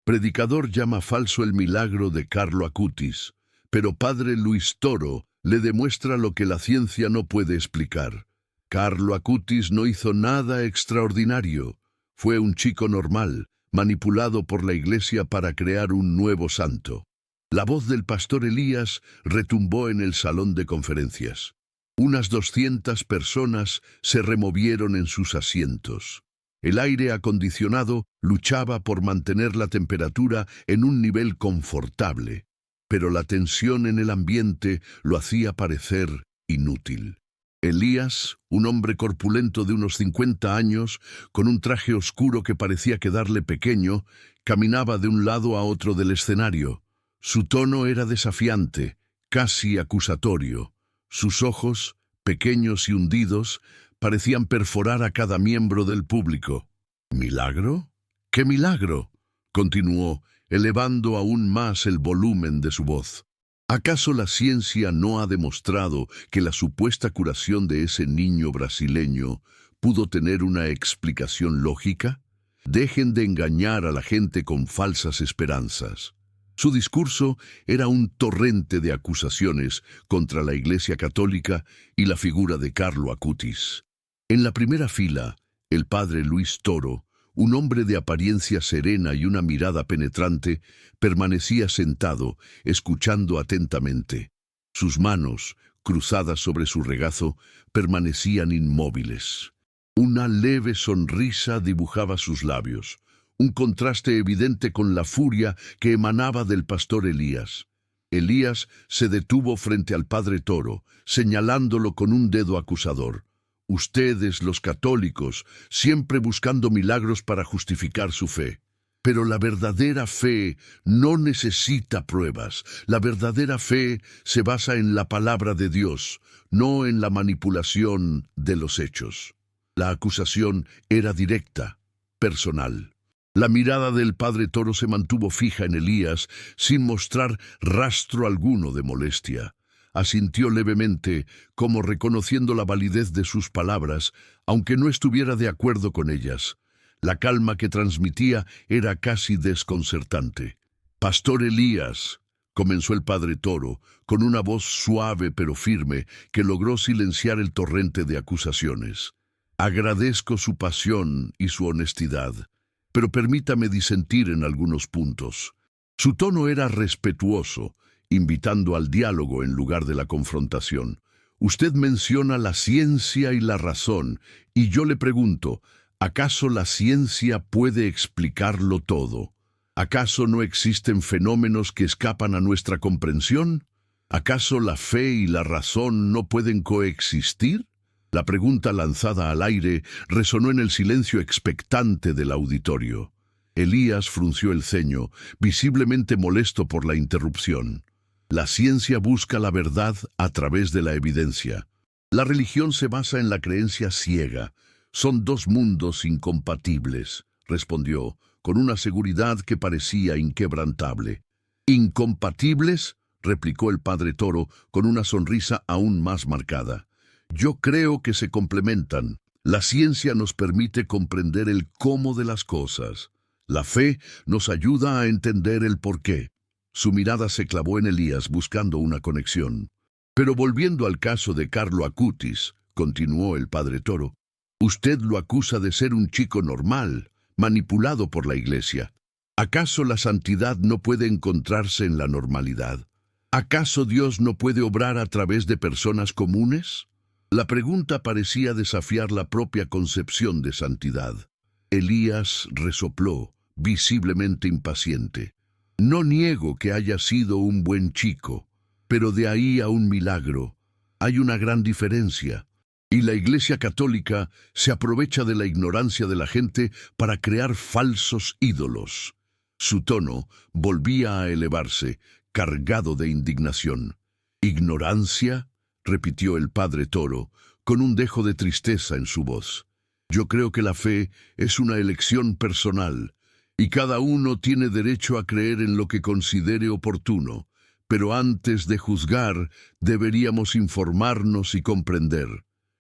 Predicador llama falso el milagro de Carlo Acutis, pero padre Luis Toro le demuestra lo que la ciencia no puede explicar. Carlo Acutis no hizo nada extraordinario. Fue un chico normal, manipulado por la Iglesia para crear un nuevo santo. La voz del pastor Elías retumbó en el salón de conferencias. Unas 200 personas se removieron en sus asientos. El aire acondicionado luchaba por mantener la temperatura en un nivel confortable, pero la tensión en el ambiente lo hacía parecer inútil. Elías, un hombre corpulento de unos 50 años, con un traje oscuro que parecía quedarle pequeño, caminaba de un lado a otro del escenario. Su tono era desafiante, casi acusatorio. Sus ojos, pequeños y hundidos, parecían perforar a cada miembro del público. ¿Milagro? ¿Qué milagro?, continuó, elevando aún más el volumen de su voz. ¿Acaso la ciencia no ha demostrado que la supuesta curación de ese niño brasileño pudo tener una explicación lógica? Dejen de engañar a la gente con falsas esperanzas. Su discurso era un torrente de acusaciones contra la Iglesia Católica y la figura de Carlo Acutis. En la primera fila, el padre Luis Toro, un hombre de apariencia serena y una mirada penetrante, permanecía sentado, escuchando atentamente. Sus manos, cruzadas sobre su regazo, permanecían inmóviles. Una leve sonrisa dibujaba sus labios, un contraste evidente con la furia que emanaba del pastor Elías. Elías se detuvo frente al padre Toro, señalándolo con un dedo acusador. Ustedes, los católicos, siempre buscando milagros para justificar su fe. Pero la verdadera fe no necesita pruebas. La verdadera fe se basa en la palabra de Dios, no en la manipulación de los hechos. La acusación era directa, personal. La mirada del padre Toro se mantuvo fija en Elías, sin mostrar rastro alguno de molestia. Asintió levemente, como reconociendo la validez de sus palabras, aunque no estuviera de acuerdo con ellas. La calma que transmitía era casi desconcertante. «Pastor Elías», comenzó el padre Toro, con una voz suave pero firme que logró silenciar el torrente de acusaciones. «Agradezco su pasión y su honestidad, pero permítame disentir en algunos puntos». Su tono era respetuoso, invitando al diálogo en lugar de la confrontación. Usted menciona la ciencia y la razón, y yo le pregunto, ¿acaso la ciencia puede explicarlo todo? ¿Acaso no existen fenómenos que escapan a nuestra comprensión? ¿Acaso la fe y la razón no pueden coexistir? La pregunta lanzada al aire resonó en el silencio expectante del auditorio. Elías frunció el ceño, visiblemente molesto por la interrupción. La ciencia busca la verdad a través de la evidencia. La religión se basa en la creencia ciega. Son dos mundos incompatibles, respondió, con una seguridad que parecía inquebrantable. ¿Incompatibles?, replicó el padre Toro con una sonrisa aún más marcada. Yo creo que se complementan. La ciencia nos permite comprender el cómo de las cosas. La fe nos ayuda a entender el porqué. Su mirada se clavó en Elías buscando una conexión. Pero volviendo al caso de Carlo Acutis, continuó el padre Toro, usted lo acusa de ser un chico normal, manipulado por la Iglesia. ¿Acaso la santidad no puede encontrarse en la normalidad? ¿Acaso Dios no puede obrar a través de personas comunes? La pregunta parecía desafiar la propia concepción de santidad. Elías resopló, visiblemente impaciente. No niego que haya sido un buen chico, pero de ahí a un milagro hay una gran diferencia. Y la Iglesia Católica se aprovecha de la ignorancia de la gente para crear falsos ídolos. Su tono volvía a elevarse, cargado de indignación. «¿Ignorancia?», repitió el padre Toro, con un dejo de tristeza en su voz. «Yo creo que la fe es una elección personal, y cada uno tiene derecho a creer en lo que considere oportuno, pero antes de juzgar deberíamos informarnos y comprender».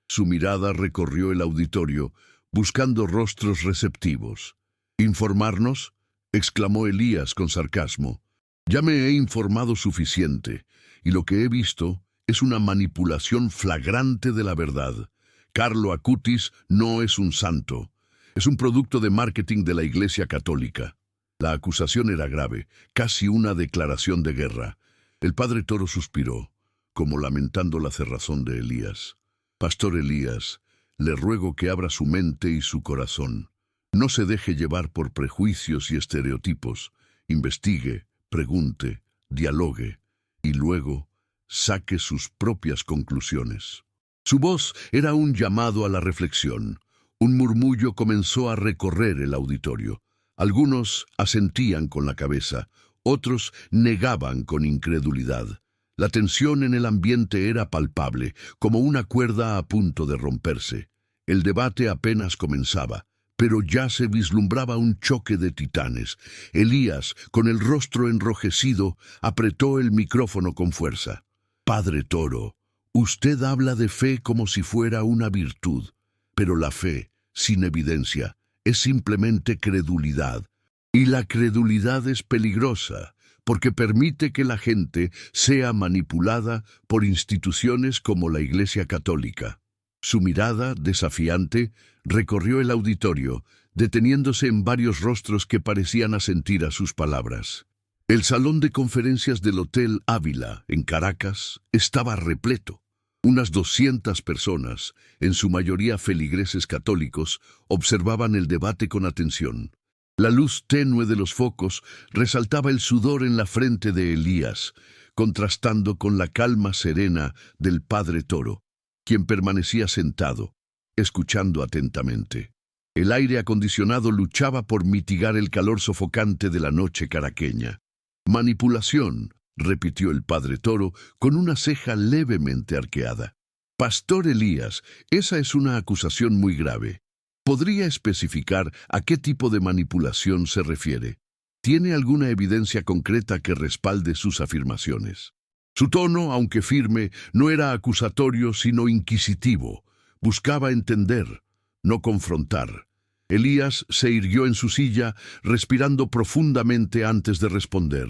Su mirada recorrió el auditorio, buscando rostros receptivos. «¿Informarnos? exclamó Elías con sarcasmo. Ya me he informado suficiente, y lo que he visto es una manipulación flagrante de la verdad. Carlo Acutis no es un santo. Es un producto de marketing de la Iglesia Católica. La acusación era grave, casi una declaración de guerra. El padre Toro suspiró, como lamentando la cerrazón de Elías. Pastor Elías, le ruego que abra su mente y su corazón. No se deje llevar por prejuicios y estereotipos. Investigue, pregunte, dialogue y luego saque sus propias conclusiones. Su voz era un llamado a la reflexión. Un murmullo comenzó a recorrer el auditorio. Algunos asentían con la cabeza, otros negaban con incredulidad. La tensión en el ambiente era palpable, como una cuerda a punto de romperse. El debate apenas comenzaba, pero ya se vislumbraba un choque de titanes. Elías, con el rostro enrojecido, apretó el micrófono con fuerza. Padre Toro, usted habla de fe como si fuera una virtud, pero la fe, sin evidencia, es simplemente credulidad. Y la credulidad es peligrosa, porque permite que la gente sea manipulada por instituciones como la Iglesia Católica. Su mirada, desafiante, recorrió el auditorio, deteniéndose en varios rostros que parecían asentir a sus palabras. El salón de conferencias del Hotel Ávila, en Caracas, estaba repleto. Unas 200 personas, en su mayoría feligreses católicos, observaban el debate con atención. La luz tenue de los focos resaltaba el sudor en la frente de Elías, contrastando con la calma serena del padre Toro, quien permanecía sentado, escuchando atentamente. El aire acondicionado luchaba por mitigar el calor sofocante de la noche caraqueña. Manipulación, repitió el padre Toro con una ceja levemente arqueada. Pastor Elías, esa es una acusación muy grave. ¿Podría especificar a qué tipo de manipulación se refiere? ¿Tiene alguna evidencia concreta que respalde sus afirmaciones? Su tono, aunque firme, no era acusatorio sino inquisitivo. Buscaba entender, no confrontar. Elías se irguió en su silla, respirando profundamente antes de responder.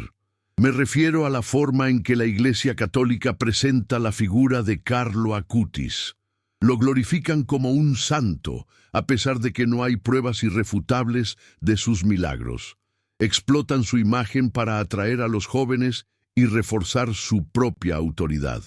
Me refiero a la forma en que la Iglesia Católica presenta la figura de Carlo Acutis. Lo glorifican como un santo, a pesar de que no hay pruebas irrefutables de sus milagros. Explotan su imagen para atraer a los jóvenes y reforzar su propia autoridad.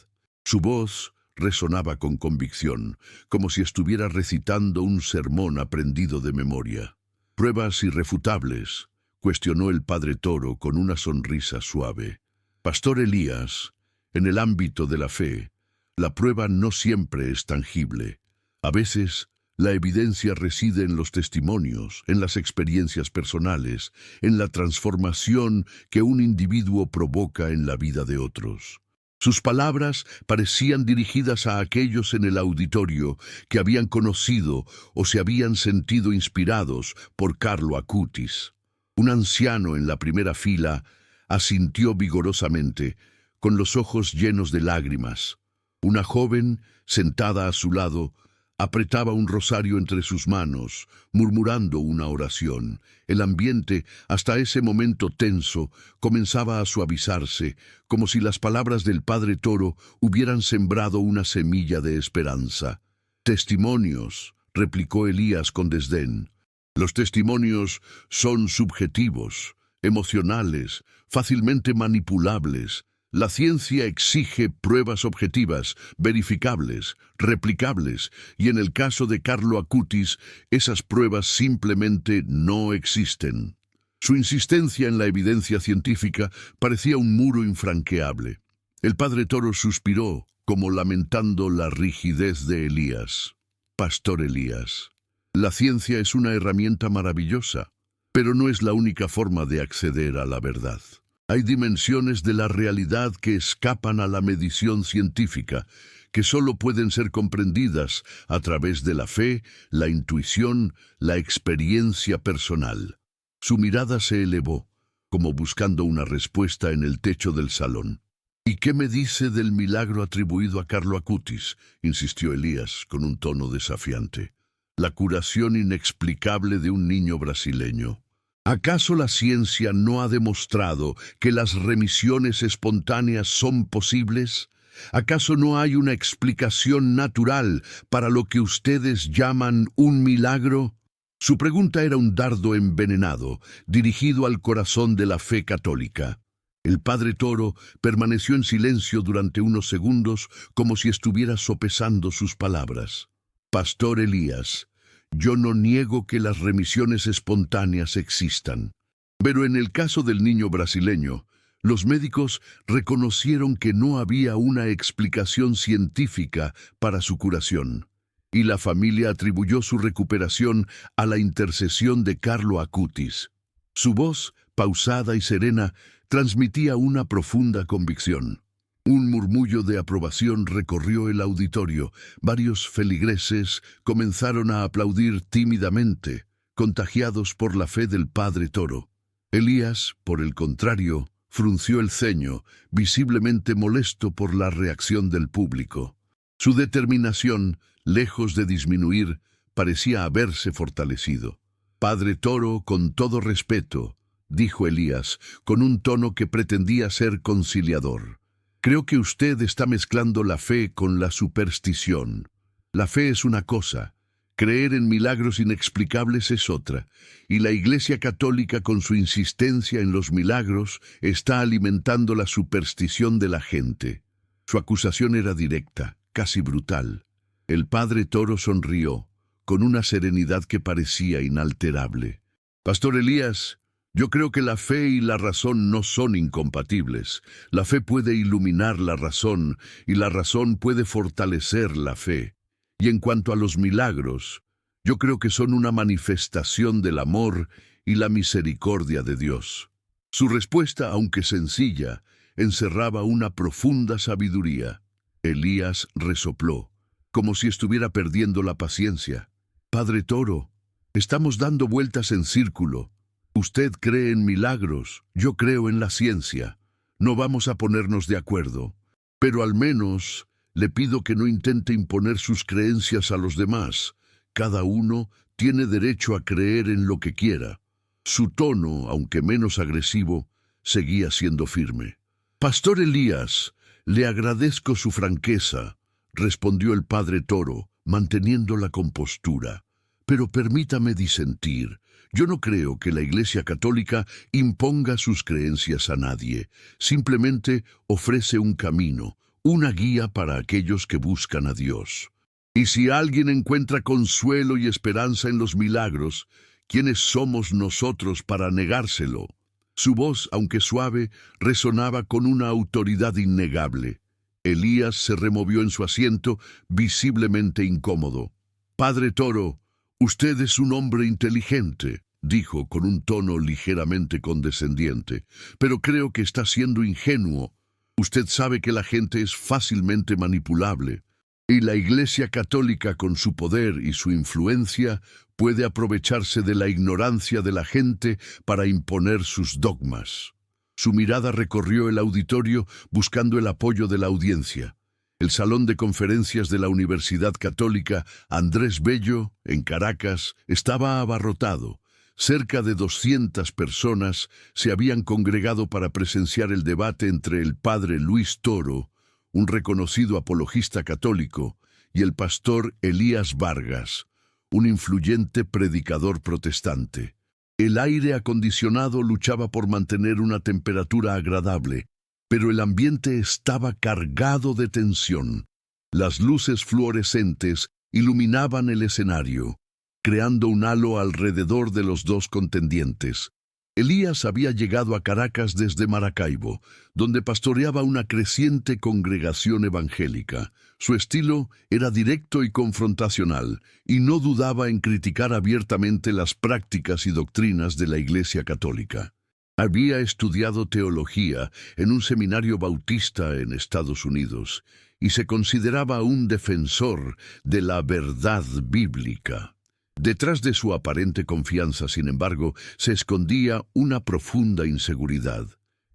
Su voz resonaba con convicción, como si estuviera recitando un sermón aprendido de memoria. Pruebas irrefutables, cuestionó el padre Toro con una sonrisa suave. Pastor Elías, en el ámbito de la fe, la prueba no siempre es tangible. A veces, la evidencia reside en los testimonios, en las experiencias personales, en la transformación que un individuo provoca en la vida de otros. Sus palabras parecían dirigidas a aquellos en el auditorio que habían conocido o se habían sentido inspirados por Carlo Acutis. Un anciano en la primera fila asintió vigorosamente, con los ojos llenos de lágrimas. Una joven, sentada a su lado, apretaba un rosario entre sus manos, murmurando una oración. El ambiente, hasta ese momento tenso, comenzaba a suavizarse, como si las palabras del padre Toro hubieran sembrado una semilla de esperanza. Testimonios, replicó Elías con desdén. Los testimonios son subjetivos, emocionales, fácilmente manipulables. La ciencia exige pruebas objetivas, verificables, replicables, y en el caso de Carlo Acutis, esas pruebas simplemente no existen. Su insistencia en la evidencia científica parecía un muro infranqueable. El padre Toro suspiró, como lamentando la rigidez de Elías. Pastor Elías, la ciencia es una herramienta maravillosa, pero no es la única forma de acceder a la verdad. Hay dimensiones de la realidad que escapan a la medición científica, que solo pueden ser comprendidas a través de la fe, la intuición, la experiencia personal. Su mirada se elevó, como buscando una respuesta en el techo del salón. ¿Y qué me dice del milagro atribuido a Carlo Acutis?, insistió Elías con un tono desafiante. La curación inexplicable de un niño brasileño. ¿Acaso la ciencia no ha demostrado que las remisiones espontáneas son posibles? ¿Acaso no hay una explicación natural para lo que ustedes llaman un milagro? Su pregunta era un dardo envenenado, dirigido al corazón de la fe católica. El padre Toro permaneció en silencio durante unos segundos, como si estuviera sopesando sus palabras. Pastor Elías, yo no niego que las remisiones espontáneas existan. Pero en el caso del niño brasileño, los médicos reconocieron que no había una explicación científica para su curación, y la familia atribuyó su recuperación a la intercesión de Carlo Acutis. Su voz, pausada y serena, transmitía una profunda convicción. Un murmullo de aprobación recorrió el auditorio. Varios feligreses comenzaron a aplaudir tímidamente, contagiados por la fe del padre Toro. Elías, por el contrario, frunció el ceño, visiblemente molesto por la reacción del público. Su determinación, lejos de disminuir, parecía haberse fortalecido. Padre Toro, con todo respeto, dijo Elías, con un tono que pretendía ser conciliador. Creo que usted está mezclando la fe con la superstición. La fe es una cosa, creer en milagros inexplicables es otra, y la Iglesia Católica, con su insistencia en los milagros, está alimentando la superstición de la gente. Su acusación era directa, casi brutal. El padre Toro sonrió, con una serenidad que parecía inalterable. Pastor Elías, yo creo que la fe y la razón no son incompatibles. La fe puede iluminar la razón y la razón puede fortalecer la fe. Y en cuanto a los milagros, yo creo que son una manifestación del amor y la misericordia de Dios. Su respuesta, aunque sencilla, encerraba una profunda sabiduría. Elías resopló, como si estuviera perdiendo la paciencia. Padre Toro, estamos dando vueltas en círculo. Usted cree en milagros, yo creo en la ciencia. No vamos a ponernos de acuerdo, pero al menos le pido que no intente imponer sus creencias a los demás. Cada uno tiene derecho a creer en lo que quiera. Su tono, aunque menos agresivo, seguía siendo firme. Pastor Elías, le agradezco su franqueza, respondió el padre Toro, manteniendo la compostura. Pero permítame disentir. Yo no creo que la Iglesia Católica imponga sus creencias a nadie. Simplemente ofrece un camino, una guía para aquellos que buscan a Dios. Y si alguien encuentra consuelo y esperanza en los milagros, ¿quiénes somos nosotros para negárselo? Su voz, aunque suave, resonaba con una autoridad innegable. Elías se removió en su asiento, visiblemente incómodo. Padre Toro, usted es un hombre inteligente, dijo con un tono ligeramente condescendiente, pero creo que está siendo ingenuo. Usted sabe que la gente es fácilmente manipulable, y la Iglesia Católica, con su poder y su influencia, puede aprovecharse de la ignorancia de la gente para imponer sus dogmas. Su mirada recorrió el auditorio buscando el apoyo de la audiencia. El salón de conferencias de la Universidad Católica Andrés Bello, en Caracas, estaba abarrotado. Cerca de 200 personas se habían congregado para presenciar el debate entre el padre Luis Toro, un reconocido apologista católico, y el pastor Elías Vargas, un influyente predicador protestante. El aire acondicionado luchaba por mantener una temperatura agradable, pero el ambiente estaba cargado de tensión. Las luces fluorescentes iluminaban el escenario, creando un halo alrededor de los dos contendientes. Elías había llegado a Caracas desde Maracaibo, donde pastoreaba una creciente congregación evangélica. Su estilo era directo y confrontacional, y no dudaba en criticar abiertamente las prácticas y doctrinas de la Iglesia Católica. Había estudiado teología en un seminario bautista en Estados Unidos, y se consideraba un defensor de la verdad bíblica. Detrás de su aparente confianza, sin embargo, se escondía una profunda inseguridad.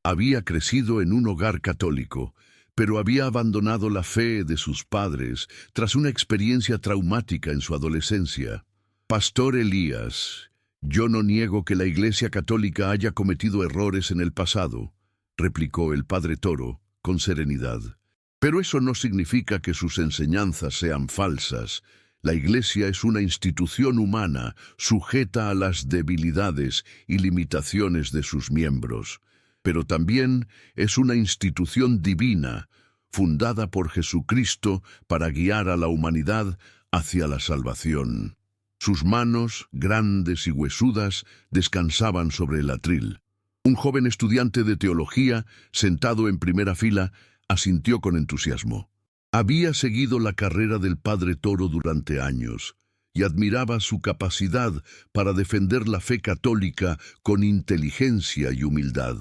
Había crecido en un hogar católico, pero había abandonado la fe de sus padres tras una experiencia traumática en su adolescencia. Pastor Elías, Yo no niego que la Iglesia Católica haya cometido errores en el pasado, replicó el padre Toro con serenidad. Pero eso no significa que sus enseñanzas sean falsas. La Iglesia es una institución humana, sujeta a las debilidades y limitaciones de sus miembros, pero también es una institución divina, fundada por Jesucristo para guiar a la humanidad hacia la salvación. Sus manos, grandes y huesudas, descansaban sobre el atril. Un joven estudiante de teología, sentado en primera fila, asintió con entusiasmo. Había seguido la carrera del padre Toro durante años y admiraba su capacidad para defender la fe católica con inteligencia y humildad.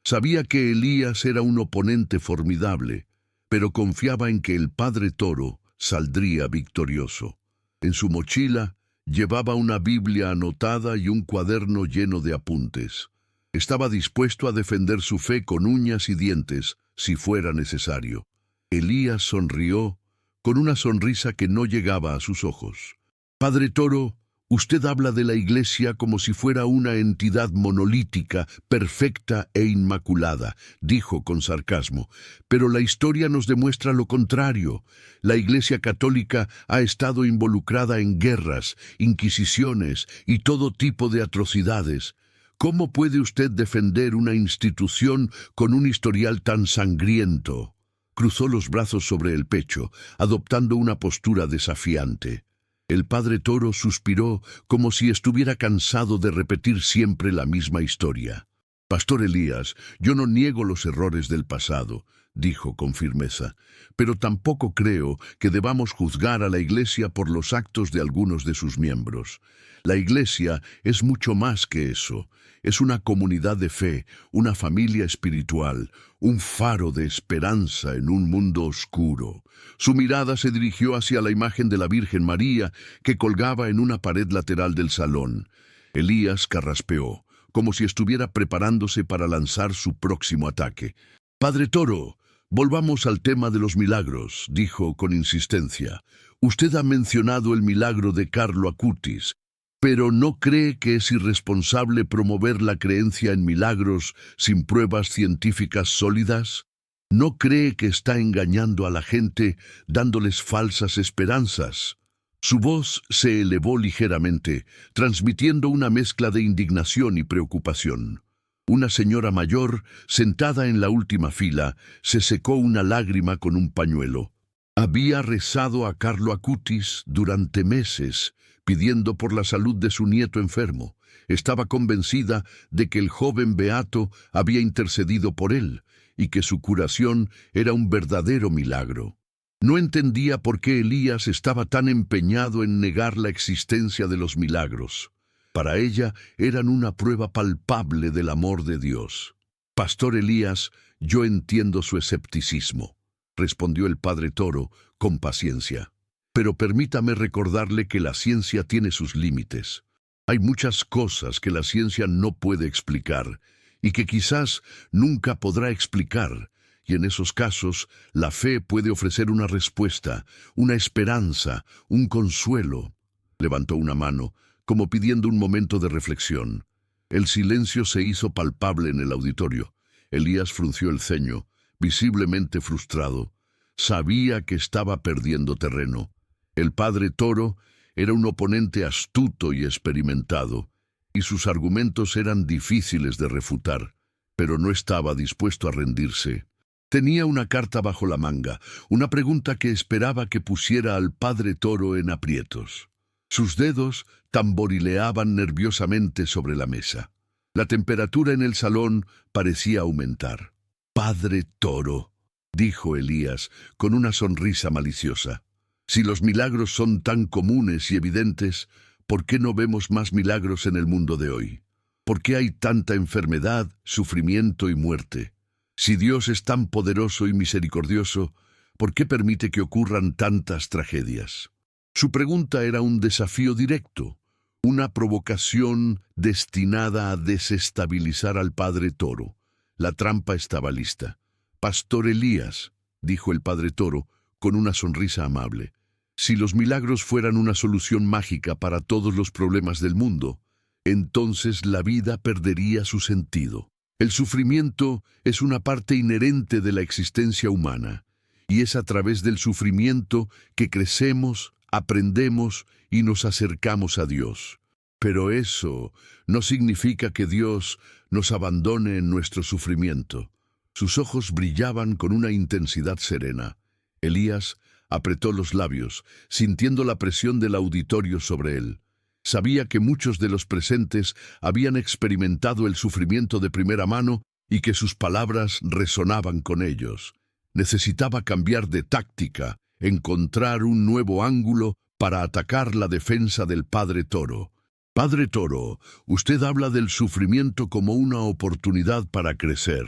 Sabía que Elías era un oponente formidable, pero confiaba en que el padre Toro saldría victorioso. En su mochila llevaba una Biblia anotada y un cuaderno lleno de apuntes. Estaba dispuesto a defender su fe con uñas y dientes, si fuera necesario. Elías sonrió con una sonrisa que no llegaba a sus ojos. Padre Toro, usted habla de la Iglesia como si fuera una entidad monolítica, perfecta e inmaculada, dijo con sarcasmo. Pero la historia nos demuestra lo contrario. La Iglesia Católica ha estado involucrada en guerras, inquisiciones y todo tipo de atrocidades. ¿Cómo puede usted defender una institución con un historial tan sangriento? Cruzó los brazos sobre el pecho, adoptando una postura desafiante. El padre Toro suspiró como si estuviera cansado de repetir siempre la misma historia. Pastor Elías, yo no niego los errores del pasado, dijo con firmeza, pero tampoco creo que debamos juzgar a la Iglesia por los actos de algunos de sus miembros. La Iglesia es mucho más que eso. Es una comunidad de fe, una familia espiritual, un faro de esperanza en un mundo oscuro. Su mirada se dirigió hacia la imagen de la Virgen María que colgaba en una pared lateral del salón. Elías carraspeó, como si estuviera preparándose para lanzar su próximo ataque. Padre Toro, volvamos al tema de los milagros, dijo con insistencia. Usted ha mencionado el milagro de Carlo Acutis, pero ¿no cree que es irresponsable promover la creencia en milagros sin pruebas científicas sólidas? ¿No cree que está engañando a la gente, dándoles falsas esperanzas? Su voz se elevó ligeramente, transmitiendo una mezcla de indignación y preocupación. Una señora mayor, sentada en la última fila, se secó una lágrima con un pañuelo. Había rezado a Carlo Acutis durante meses, pidiendo por la salud de su nieto enfermo. Estaba convencida de que el joven beato había intercedido por él y que su curación era un verdadero milagro. No entendía por qué Elías estaba tan empeñado en negar la existencia de los milagros. Para ella eran una prueba palpable del amor de Dios. Pastor Elías, yo entiendo su escepticismo, respondió el padre Toro con paciencia. Pero permítame recordarle que la ciencia tiene sus límites. Hay muchas cosas que la ciencia no puede explicar y que quizás nunca podrá explicar, y en esos casos la fe puede ofrecer una respuesta, una esperanza, un consuelo. Levantó una mano, como pidiendo un momento de reflexión. El silencio se hizo palpable en el auditorio. Elías frunció el ceño, visiblemente frustrado. Sabía que estaba perdiendo terreno. El padre Toro era un oponente astuto y experimentado, y sus argumentos eran difíciles de refutar, pero no estaba dispuesto a rendirse. Tenía una carta bajo la manga, una pregunta que esperaba que pusiera al padre Toro en aprietos. Sus dedos tamborileaban nerviosamente sobre la mesa. La temperatura en el salón parecía aumentar. «Padre Toro», dijo Elías con una sonrisa maliciosa. «Si los milagros son tan comunes y evidentes, ¿por qué no vemos más milagros en el mundo de hoy? ¿Por qué hay tanta enfermedad, sufrimiento y muerte? Si Dios es tan poderoso y misericordioso, ¿por qué permite que ocurran tantas tragedias?» Su pregunta era un desafío directo, una provocación destinada a desestabilizar al padre Toro. La trampa estaba lista. «Pastor Elías», dijo el padre Toro, con una sonrisa amable, «si los milagros fueran una solución mágica para todos los problemas del mundo, entonces la vida perdería su sentido. El sufrimiento es una parte inherente de la existencia humana, y es a través del sufrimiento que crecemos, aprendemos y nos acercamos a Dios. Pero eso no significa que Dios nos abandone en nuestro sufrimiento. Sus ojos brillaban con una intensidad serena. Elías apretó los labios, sintiendo la presión del auditorio sobre él. Sabía que muchos de los presentes habían experimentado el sufrimiento de primera mano y que sus palabras resonaban con ellos. Necesitaba cambiar de táctica, encontrar un nuevo ángulo para atacar la defensa del Padre Toro. Padre Toro, usted habla del sufrimiento como una oportunidad para crecer,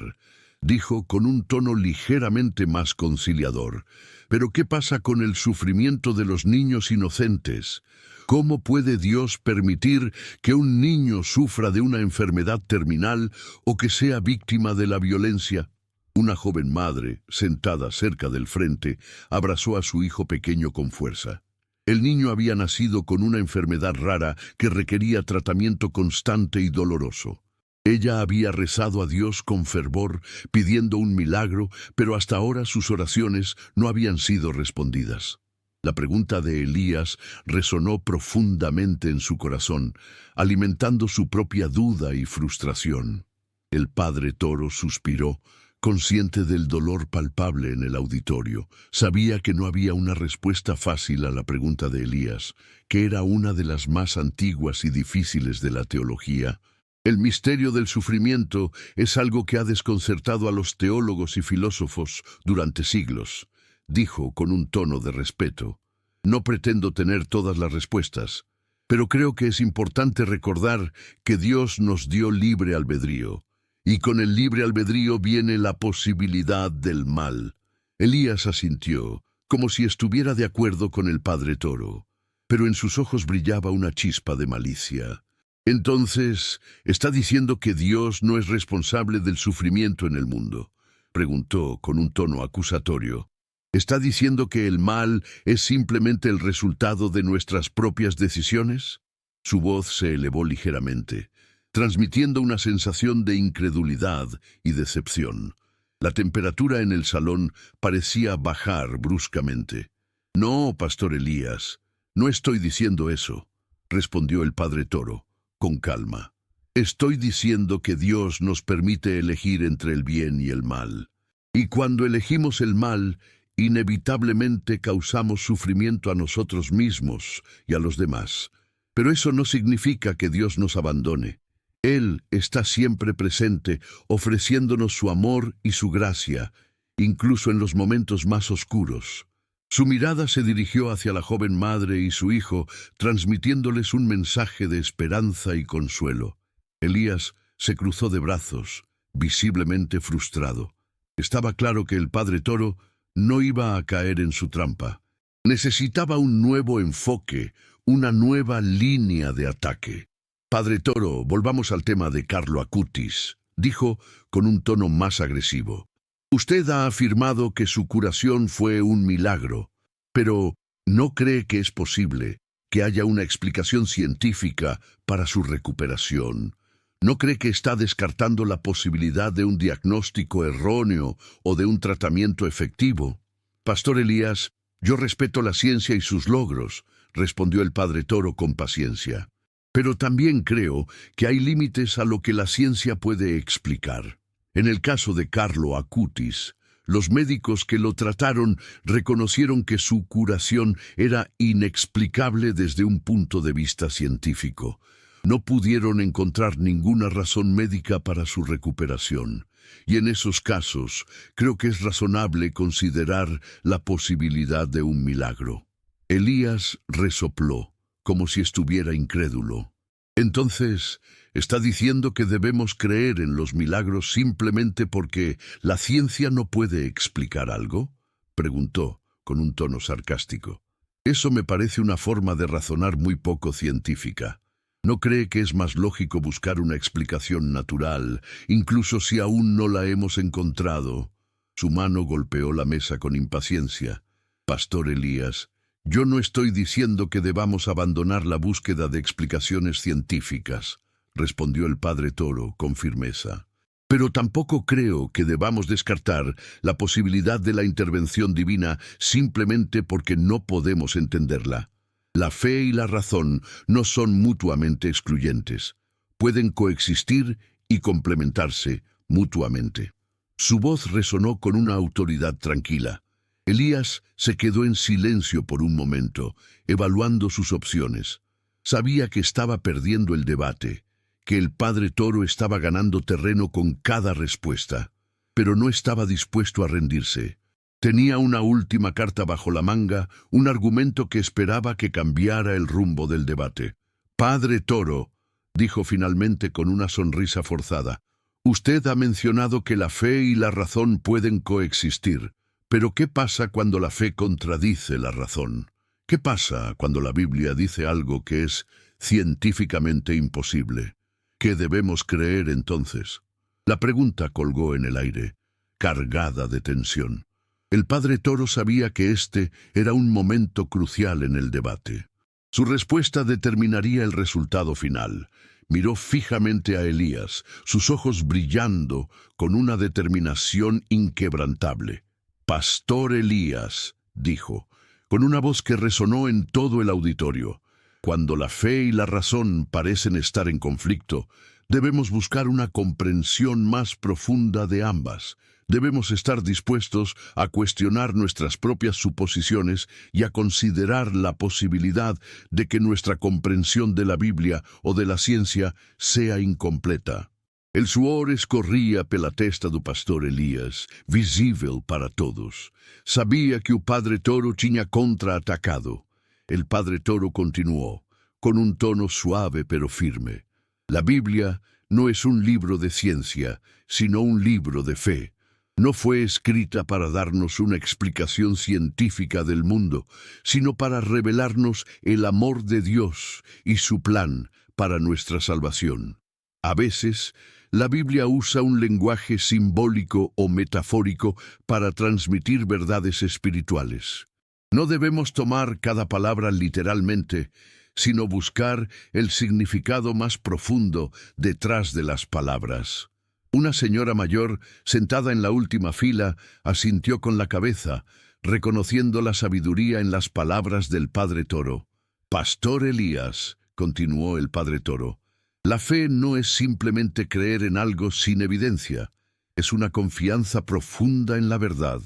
dijo con un tono ligeramente más conciliador. Pero ¿qué pasa con el sufrimiento de los niños inocentes? ¿Cómo puede Dios permitir que un niño sufra de una enfermedad terminal o que sea víctima de la violencia? Una joven madre, sentada cerca del frente, abrazó a su hijo pequeño con fuerza. El niño había nacido con una enfermedad rara que requería tratamiento constante y doloroso. Ella había rezado a Dios con fervor, pidiendo un milagro, pero hasta ahora sus oraciones no habían sido respondidas. La pregunta de Elías resonó profundamente en su corazón, alimentando su propia duda y frustración. El Padre Toro suspiró, consciente del dolor palpable en el auditorio. Sabía que no había una respuesta fácil a la pregunta de Elías, que era una de las más antiguas y difíciles de la teología. El misterio del sufrimiento es algo que ha desconcertado a los teólogos y filósofos durante siglos, dijo con un tono de respeto. No pretendo tener todas las respuestas, pero creo que es importante recordar que Dios nos dio libre albedrío, y con el libre albedrío viene la posibilidad del mal. Elías asintió, como si estuviera de acuerdo con el Padre Toro, pero en sus ojos brillaba una chispa de malicia. Entonces, ¿está diciendo que Dios no es responsable del sufrimiento en el mundo?, preguntó con un tono acusatorio. ¿Está diciendo que el mal es simplemente el resultado de nuestras propias decisiones? Su voz se elevó ligeramente, transmitiendo una sensación de incredulidad y decepción. La temperatura en el salón parecía bajar bruscamente. No, Pastor Elías, no estoy diciendo eso, respondió el Padre Toro, con calma. Estoy diciendo que Dios nos permite elegir entre el bien y el mal. Y cuando elegimos el mal, inevitablemente causamos sufrimiento a nosotros mismos y a los demás. Pero eso no significa que Dios nos abandone. Él está siempre presente, ofreciéndonos su amor y su gracia, incluso en los momentos más oscuros. Su mirada se dirigió hacia la joven madre y su hijo, transmitiéndoles un mensaje de esperanza y consuelo. Elías se cruzó de brazos, visiblemente frustrado. Estaba claro que el Padre Toro no iba a caer en su trampa. Necesitaba un nuevo enfoque, una nueva línea de ataque. Padre Toro, volvamos al tema de Carlo Acutis, dijo con un tono más agresivo. Usted ha afirmado que su curación fue un milagro, pero ¿no cree que es posible que haya una explicación científica para su recuperación? ¿No cree que está descartando la posibilidad de un diagnóstico erróneo o de un tratamiento efectivo? Pastor Elías, yo respeto la ciencia y sus logros, respondió el Padre Toro con paciencia. Pero también creo que hay límites a lo que la ciencia puede explicar. En el caso de Carlo Acutis, los médicos que lo trataron reconocieron que su curación era inexplicable desde un punto de vista científico. No pudieron encontrar ninguna razón médica para su recuperación, y en esos casos creo que es razonable considerar la posibilidad de un milagro. Elías resopló, como si estuviera incrédulo. Entonces, ¿está diciendo que debemos creer en los milagros simplemente porque la ciencia no puede explicar algo?, preguntó, con un tono sarcástico. Eso me parece una forma de razonar muy poco científica. ¿No cree que es más lógico buscar una explicación natural, incluso si aún no la hemos encontrado? Su mano golpeó la mesa con impaciencia. Pastor Elías, yo no estoy diciendo que debamos abandonar la búsqueda de explicaciones científicas. respondió el padre Toro con firmeza. Pero tampoco creo que debamos descartar la posibilidad de la intervención divina simplemente porque no podemos entenderla. La fe y la razón no son mutuamente excluyentes. Pueden coexistir y complementarse mutuamente. Su voz resonó con una autoridad tranquila. Elías se quedó en silencio por un momento, evaluando sus opciones. Sabía que estaba perdiendo el debate, que el padre Toro estaba ganando terreno con cada respuesta, pero no estaba dispuesto a rendirse. Tenía una última carta bajo la manga, un argumento que esperaba que cambiara el rumbo del debate. «Padre Toro», dijo finalmente con una sonrisa forzada, «usted ha mencionado que la fe y la razón pueden coexistir. Pero ¿qué pasa cuando la fe contradice la razón? ¿Qué pasa cuando la Biblia dice algo que es científicamente imposible? ¿Qué debemos creer entonces?» La pregunta colgó en el aire, cargada de tensión. El padre Toro sabía que este era un momento crucial en el debate. Su respuesta determinaría el resultado final. Miró fijamente a Elías, sus ojos brillando con una determinación inquebrantable. «Pastor Elías», dijo, con una voz que resonó en todo el auditorio, «cuando la fe y la razón parecen estar en conflicto, debemos buscar una comprensión más profunda de ambas. Debemos estar dispuestos a cuestionar nuestras propias suposiciones y a considerar la posibilidad de que nuestra comprensión de la Biblia o de la ciencia sea incompleta». El suor escorría pela testa do pastor Elías, visível para todos. Sabía que o padre Toro tinha contraatacado. El padre Toro continuó, con un tono suave pero firme. «La Biblia no es un libro de ciencia, sino un libro de fe. No fue escrita para darnos una explicación científica del mundo, sino para revelarnos el amor de Dios y su plan para nuestra salvación. A veces, la Biblia usa un lenguaje simbólico o metafórico para transmitir verdades espirituales. No debemos tomar cada palabra literalmente, sino buscar el significado más profundo detrás de las palabras». Una señora mayor, sentada en la última fila, asintió con la cabeza, reconociendo la sabiduría en las palabras del padre Toro. «Pastor Elías», continuó el padre Toro, «la fe no es simplemente creer en algo sin evidencia. Es una confianza profunda en la verdad,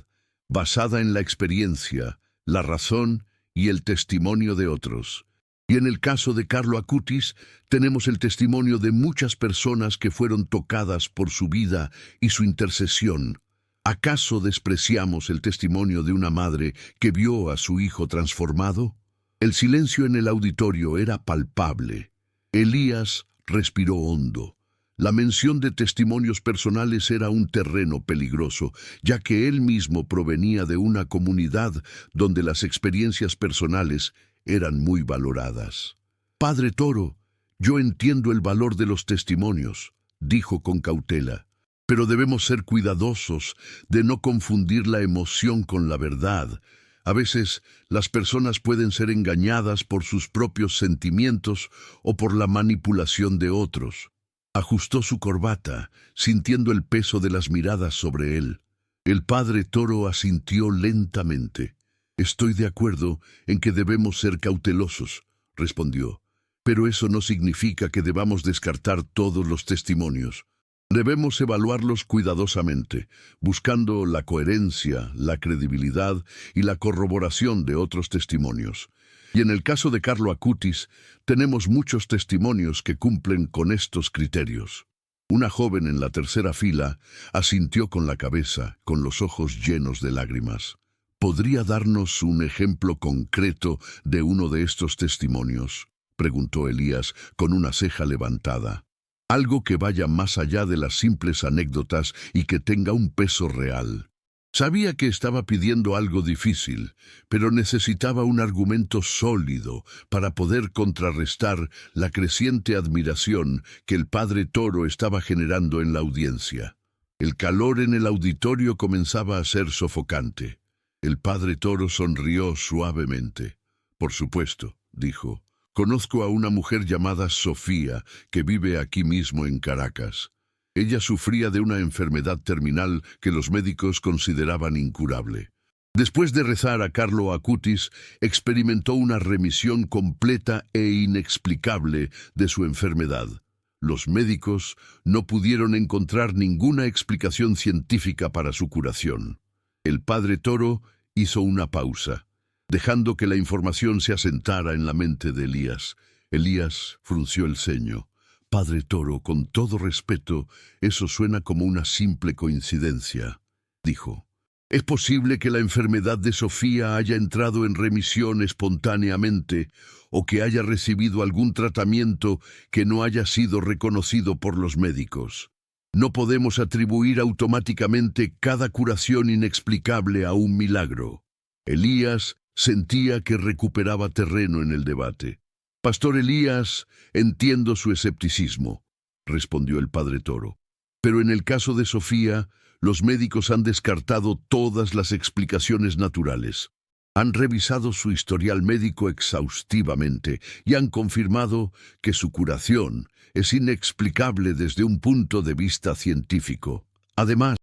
basada en la experiencia, la razón y el testimonio de otros». Y en el caso de Carlo Acutis, tenemos el testimonio de muchas personas que fueron tocadas por su vida y su intercesión. ¿Acaso despreciamos el testimonio de una madre que vio a su hijo transformado? El silencio en el auditorio era palpable. Elías respiró hondo. La mención de testimonios personales era un terreno peligroso, ya que él mismo provenía de una comunidad donde las experiencias personales eran muy valoradas. «Padre Toro, yo entiendo el valor de los testimonios», dijo con cautela, «pero debemos ser cuidadosos de no confundir la emoción con la verdad. A veces, las personas pueden ser engañadas por sus propios sentimientos o por la manipulación de otros». Ajustó su corbata, sintiendo el peso de las miradas sobre él. El padre Toro asintió lentamente. «Estoy de acuerdo en que debemos ser cautelosos», respondió, «pero eso no significa que debamos descartar todos los testimonios. Debemos evaluarlos cuidadosamente, buscando la coherencia, la credibilidad y la corroboración de otros testimonios. Y en el caso de Carlo Acutis, tenemos muchos testimonios que cumplen con estos criterios». Una joven en la tercera fila asintió con la cabeza, con los ojos llenos de lágrimas. «¿Podría darnos un ejemplo concreto de uno de estos testimonios?», preguntó Elías con una ceja levantada. «Algo que vaya más allá de las simples anécdotas y que tenga un peso real». Sabía que estaba pidiendo algo difícil, pero necesitaba un argumento sólido para poder contrarrestar la creciente admiración que el padre Toro estaba generando en la audiencia. El calor en el auditorio comenzaba a ser sofocante. El padre Toro sonrió suavemente. «Por supuesto», dijo, Conozco a una mujer llamada Sofía que vive aquí mismo en Caracas. Ella sufría de una enfermedad terminal que los médicos consideraban incurable. Después de rezar a Carlo Acutis, experimentó una remisión completa e inexplicable de su enfermedad. Los médicos no pudieron encontrar ninguna explicación científica para su curación. El padre Toro hizo una pausa, dejando que la información se asentara en la mente de Elías. Elías frunció el ceño. Padre Toro, con todo respeto, eso suena como una simple coincidencia, dijo. ¿Es posible que la enfermedad de Sofía haya entrado en remisión espontáneamente o que haya recibido algún tratamiento que no haya sido reconocido por los médicos? No podemos atribuir automáticamente cada curación inexplicable a un milagro. Elías sentía que recuperaba terreno en el debate. Pastor Elías, entiendo su escepticismo, respondió el padre Toro. Pero en el caso de Sofía, los médicos han descartado todas las explicaciones naturales. Han revisado su historial médico exhaustivamente y han confirmado que su curación es inexplicable desde un punto de vista científico. Además,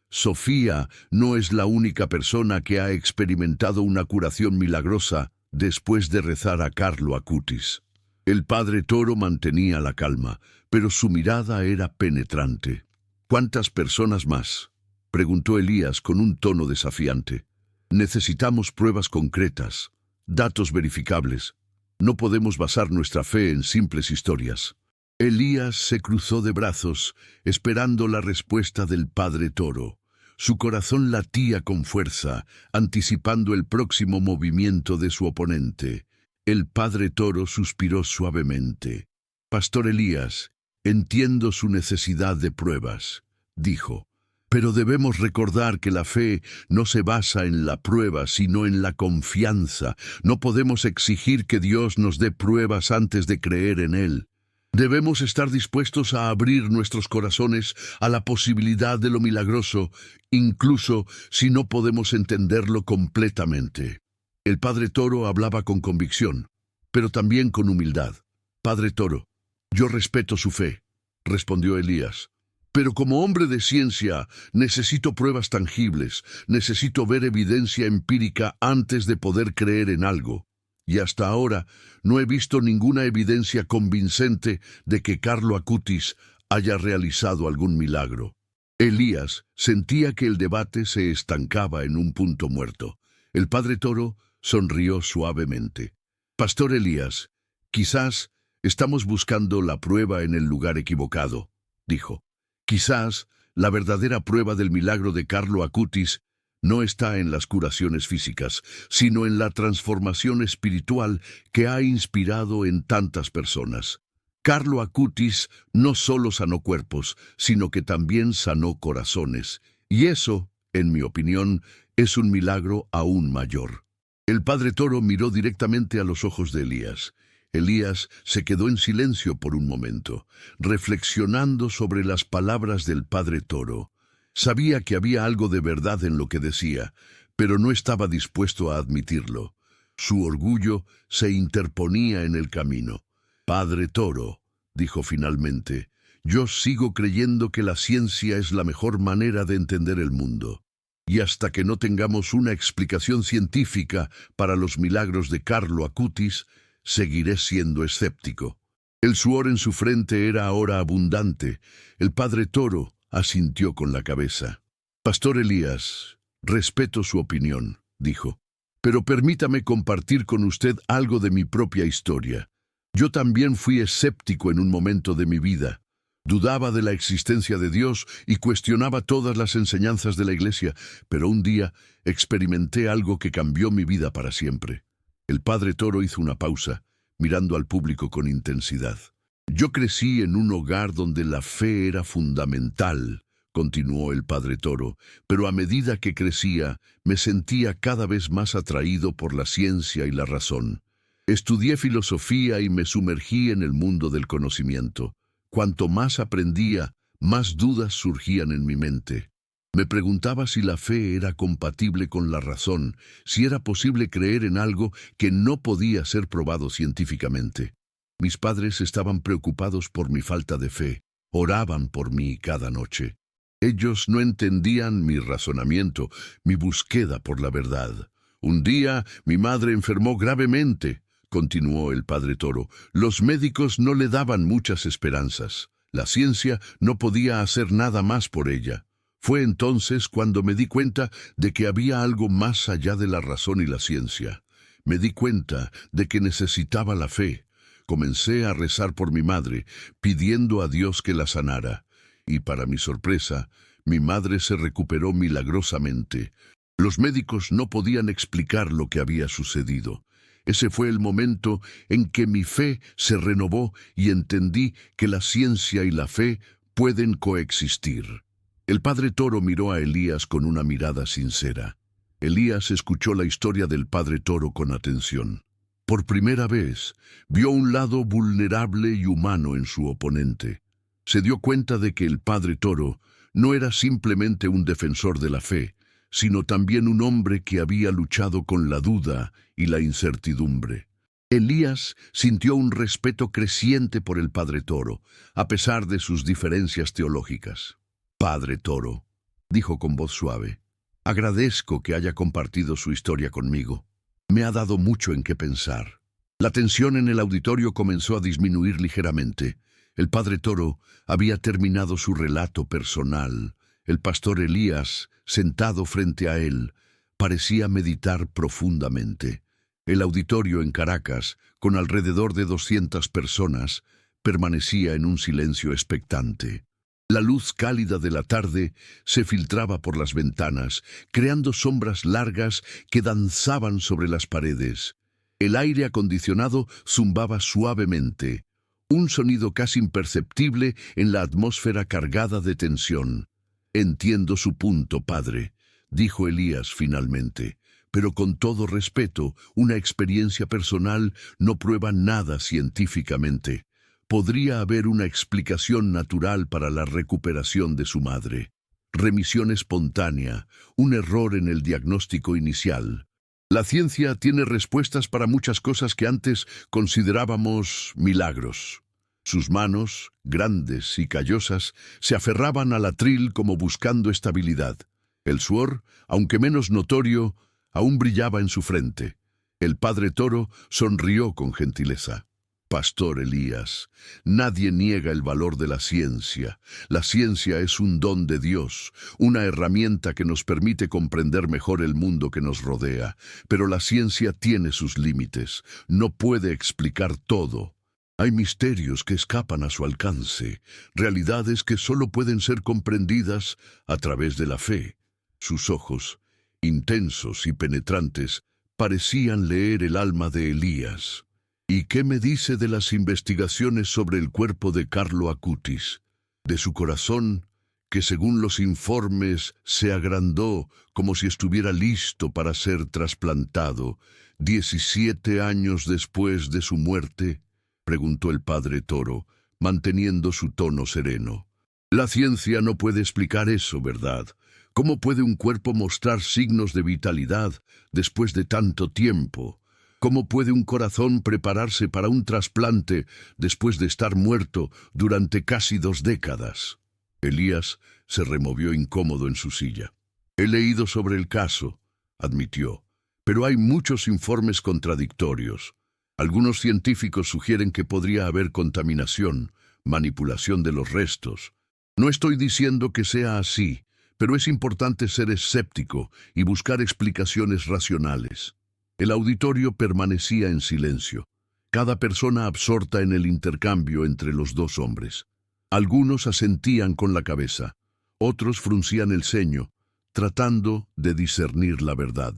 Sofía no es la única persona que ha experimentado una curación milagrosa después de rezar a Carlo Acutis. El padre Toro mantenía la calma, pero su mirada era penetrante. ¿Cuántas personas más?, preguntó Elías con un tono desafiante. Necesitamos pruebas concretas, datos verificables. No podemos basar nuestra fe en simples historias. Elías se cruzó de brazos, esperando la respuesta del padre Toro. Su corazón latía con fuerza, anticipando el próximo movimiento de su oponente. El padre Toro suspiró suavemente. Pastor Elías, entiendo su necesidad de pruebas, dijo. Pero debemos recordar que la fe no se basa en la prueba, sino en la confianza. No podemos exigir que Dios nos dé pruebas antes de creer en Él. Debemos estar dispuestos a abrir nuestros corazones a la posibilidad de lo milagroso, incluso si no podemos entenderlo completamente. El padre Toro hablaba con convicción, pero también con humildad. Padre Toro, yo respeto su fe, respondió Elías. Pero como hombre de ciencia, necesito pruebas tangibles, necesito ver evidencia empírica antes de poder creer en algo. Y hasta ahora no he visto ninguna evidencia convincente de que Carlo Acutis haya realizado algún milagro. Elías sentía que el debate se estancaba en un punto muerto. El padre Toro sonrió suavemente. Pastor Elías, quizás estamos buscando la prueba en el lugar equivocado, dijo. Quizás la verdadera prueba del milagro de Carlo Acutis no está en las curaciones físicas, sino en la transformación espiritual que ha inspirado en tantas personas. Carlo Acutis no solo sanó cuerpos, sino que también sanó corazones. Y eso, en mi opinión, es un milagro aún mayor. El padre Toro miró directamente a los ojos de Elías. Elías se quedó en silencio por un momento, reflexionando sobre las palabras del padre Toro. Sabía que había algo de verdad en lo que decía, pero no estaba dispuesto a admitirlo. Su orgullo se interponía en el camino. Padre Toro, dijo finalmente, yo sigo creyendo que la ciencia es la mejor manera de entender el mundo. Y hasta que no tengamos una explicación científica para los milagros de Carlo Acutis, seguiré siendo escéptico. El sudor en su frente era ahora abundante. El padre Toro asintió con la cabeza. Pastor Elías, respeto su opinión, dijo, pero permítame compartir con usted algo de mi propia historia. Yo también fui escéptico en un momento de mi vida. Dudaba de la existencia de Dios y cuestionaba todas las enseñanzas de la Iglesia, pero un día experimenté algo que cambió mi vida para siempre. El padre Toro hizo una pausa, mirando al público con intensidad. Yo crecí en un hogar donde la fe era fundamental, continuó el padre Toro, pero a medida que crecía, me sentía cada vez más atraído por la ciencia y la razón. Estudié filosofía y me sumergí en el mundo del conocimiento. Cuanto más aprendía, más dudas surgían en mi mente. Me preguntaba si la fe era compatible con la razón, si era posible creer en algo que no podía ser probado científicamente. Mis padres estaban preocupados por mi falta de fe, oraban por mí cada noche. Ellos no entendían mi razonamiento, mi búsqueda por la verdad. Un día mi madre enfermó gravemente, continuó el padre Toro. Los médicos no le daban muchas esperanzas. La ciencia no podía hacer nada más por ella. Fue entonces cuando me di cuenta de que había algo más allá de la razón y la ciencia. Me di cuenta de que necesitaba la fe. Comencé a rezar por mi madre, pidiendo a Dios que la sanara. Y para mi sorpresa, mi madre se recuperó milagrosamente. Los médicos no podían explicar lo que había sucedido. Ese fue el momento en que mi fe se renovó y entendí que la ciencia y la fe pueden coexistir. El padre Toro miró a Elías con una mirada sincera. Elías escuchó la historia del padre Toro con atención. Por primera vez, vio un lado vulnerable y humano en su oponente. Se dio cuenta de que el padre Toro no era simplemente un defensor de la fe, sino también un hombre que había luchado con la duda y la incertidumbre. Elías sintió un respeto creciente por el padre Toro, a pesar de sus diferencias teológicas. Padre Toro, dijo con voz suave, agradezco que haya compartido su historia conmigo. Me ha dado mucho en qué pensar. La tensión en el auditorio comenzó a disminuir ligeramente. El padre Toro había terminado su relato personal. El pastor Elías, sentado frente a él, parecía meditar profundamente. El auditorio en Caracas, con alrededor de 200 personas, permanecía en un silencio expectante. La luz cálida de la tarde se filtraba por las ventanas, creando sombras largas que danzaban sobre las paredes. El aire acondicionado zumbaba suavemente, un sonido casi imperceptible en la atmósfera cargada de tensión. Entiendo su punto, padre, dijo Elías finalmente, pero con todo respeto, una experiencia personal no prueba nada científicamente. Podría haber una explicación natural para la recuperación de su madre. Remisión espontánea, un error en el diagnóstico inicial. La ciencia tiene respuestas para muchas cosas que antes considerábamos milagros. Sus manos, grandes y callosas, se aferraban al atril como buscando estabilidad. El suor, aunque menos notorio, aún brillaba en su frente. El padre Toro sonrió con gentileza. Pastor Elías, nadie niega el valor de la ciencia. La ciencia es un don de Dios, una herramienta que nos permite comprender mejor el mundo que nos rodea. Pero la ciencia tiene sus límites, no puede explicar todo. Hay misterios que escapan a su alcance, realidades que solo pueden ser comprendidas a través de la fe. Sus ojos, intensos y penetrantes, parecían leer el alma de Elías. ¿Y qué me dice de las investigaciones sobre el cuerpo de Carlo Acutis? De su corazón, que según los informes se agrandó como si estuviera listo para ser trasplantado, 17 años después de su muerte, preguntó el padre Toro, manteniendo su tono sereno. La ciencia no puede explicar eso, ¿verdad? ¿Cómo puede un cuerpo mostrar signos de vitalidad después de tanto tiempo? ¿Cómo puede un corazón prepararse para un trasplante después de estar muerto durante casi 2 décadas? Elías se removió incómodo en su silla. He leído sobre el caso, admitió, pero hay muchos informes contradictorios. Algunos científicos sugieren que podría haber contaminación, manipulación de los restos. No estoy diciendo que sea así, pero es importante ser escéptico y buscar explicaciones racionales. El auditorio permanecía en silencio, cada persona absorta en el intercambio entre los dos hombres. Algunos asentían con la cabeza, otros fruncían el ceño, tratando de discernir la verdad.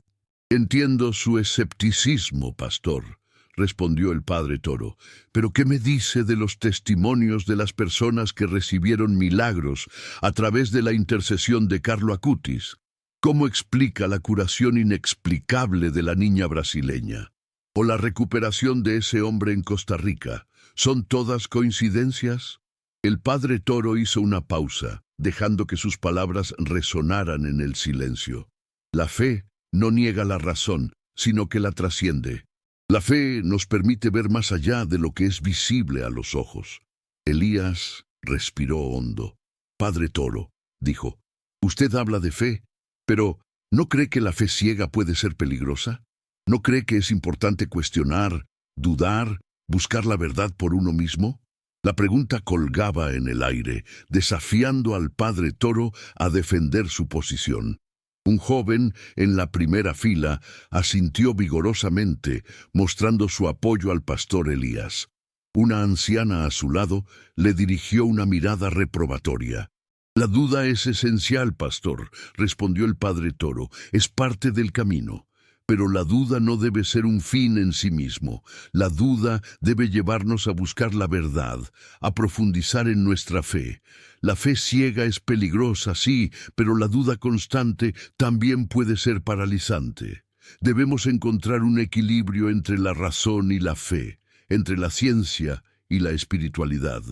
Entiendo su escepticismo, pastor, respondió el padre Toro, pero ¿qué me dice de los testimonios de las personas que recibieron milagros a través de la intercesión de Carlo Acutis? ¿Cómo explica la curación inexplicable de la niña brasileña? ¿O la recuperación de ese hombre en Costa Rica? ¿Son todas coincidencias? El padre Toro hizo una pausa, dejando que sus palabras resonaran en el silencio. La fe no niega la razón, sino que la trasciende. La fe nos permite ver más allá de lo que es visible a los ojos. Elías respiró hondo. Padre Toro, dijo, usted habla de fe, pero ¿no cree que la fe ciega puede ser peligrosa? ¿No cree que es importante cuestionar, dudar, buscar la verdad por uno mismo? La pregunta colgaba en el aire, desafiando al Padre Toro a defender su posición. Un joven en la primera fila asintió vigorosamente, mostrando su apoyo al pastor Elías. Una anciana a su lado le dirigió una mirada reprobatoria. La duda es esencial, pastor, respondió el Padre Toro, es parte del camino. Pero la duda no debe ser un fin en sí mismo. La duda debe llevarnos a buscar la verdad, a profundizar en nuestra fe. La fe ciega es peligrosa, sí, pero la duda constante también puede ser paralizante. Debemos encontrar un equilibrio entre la razón y la fe, entre la ciencia y la espiritualidad.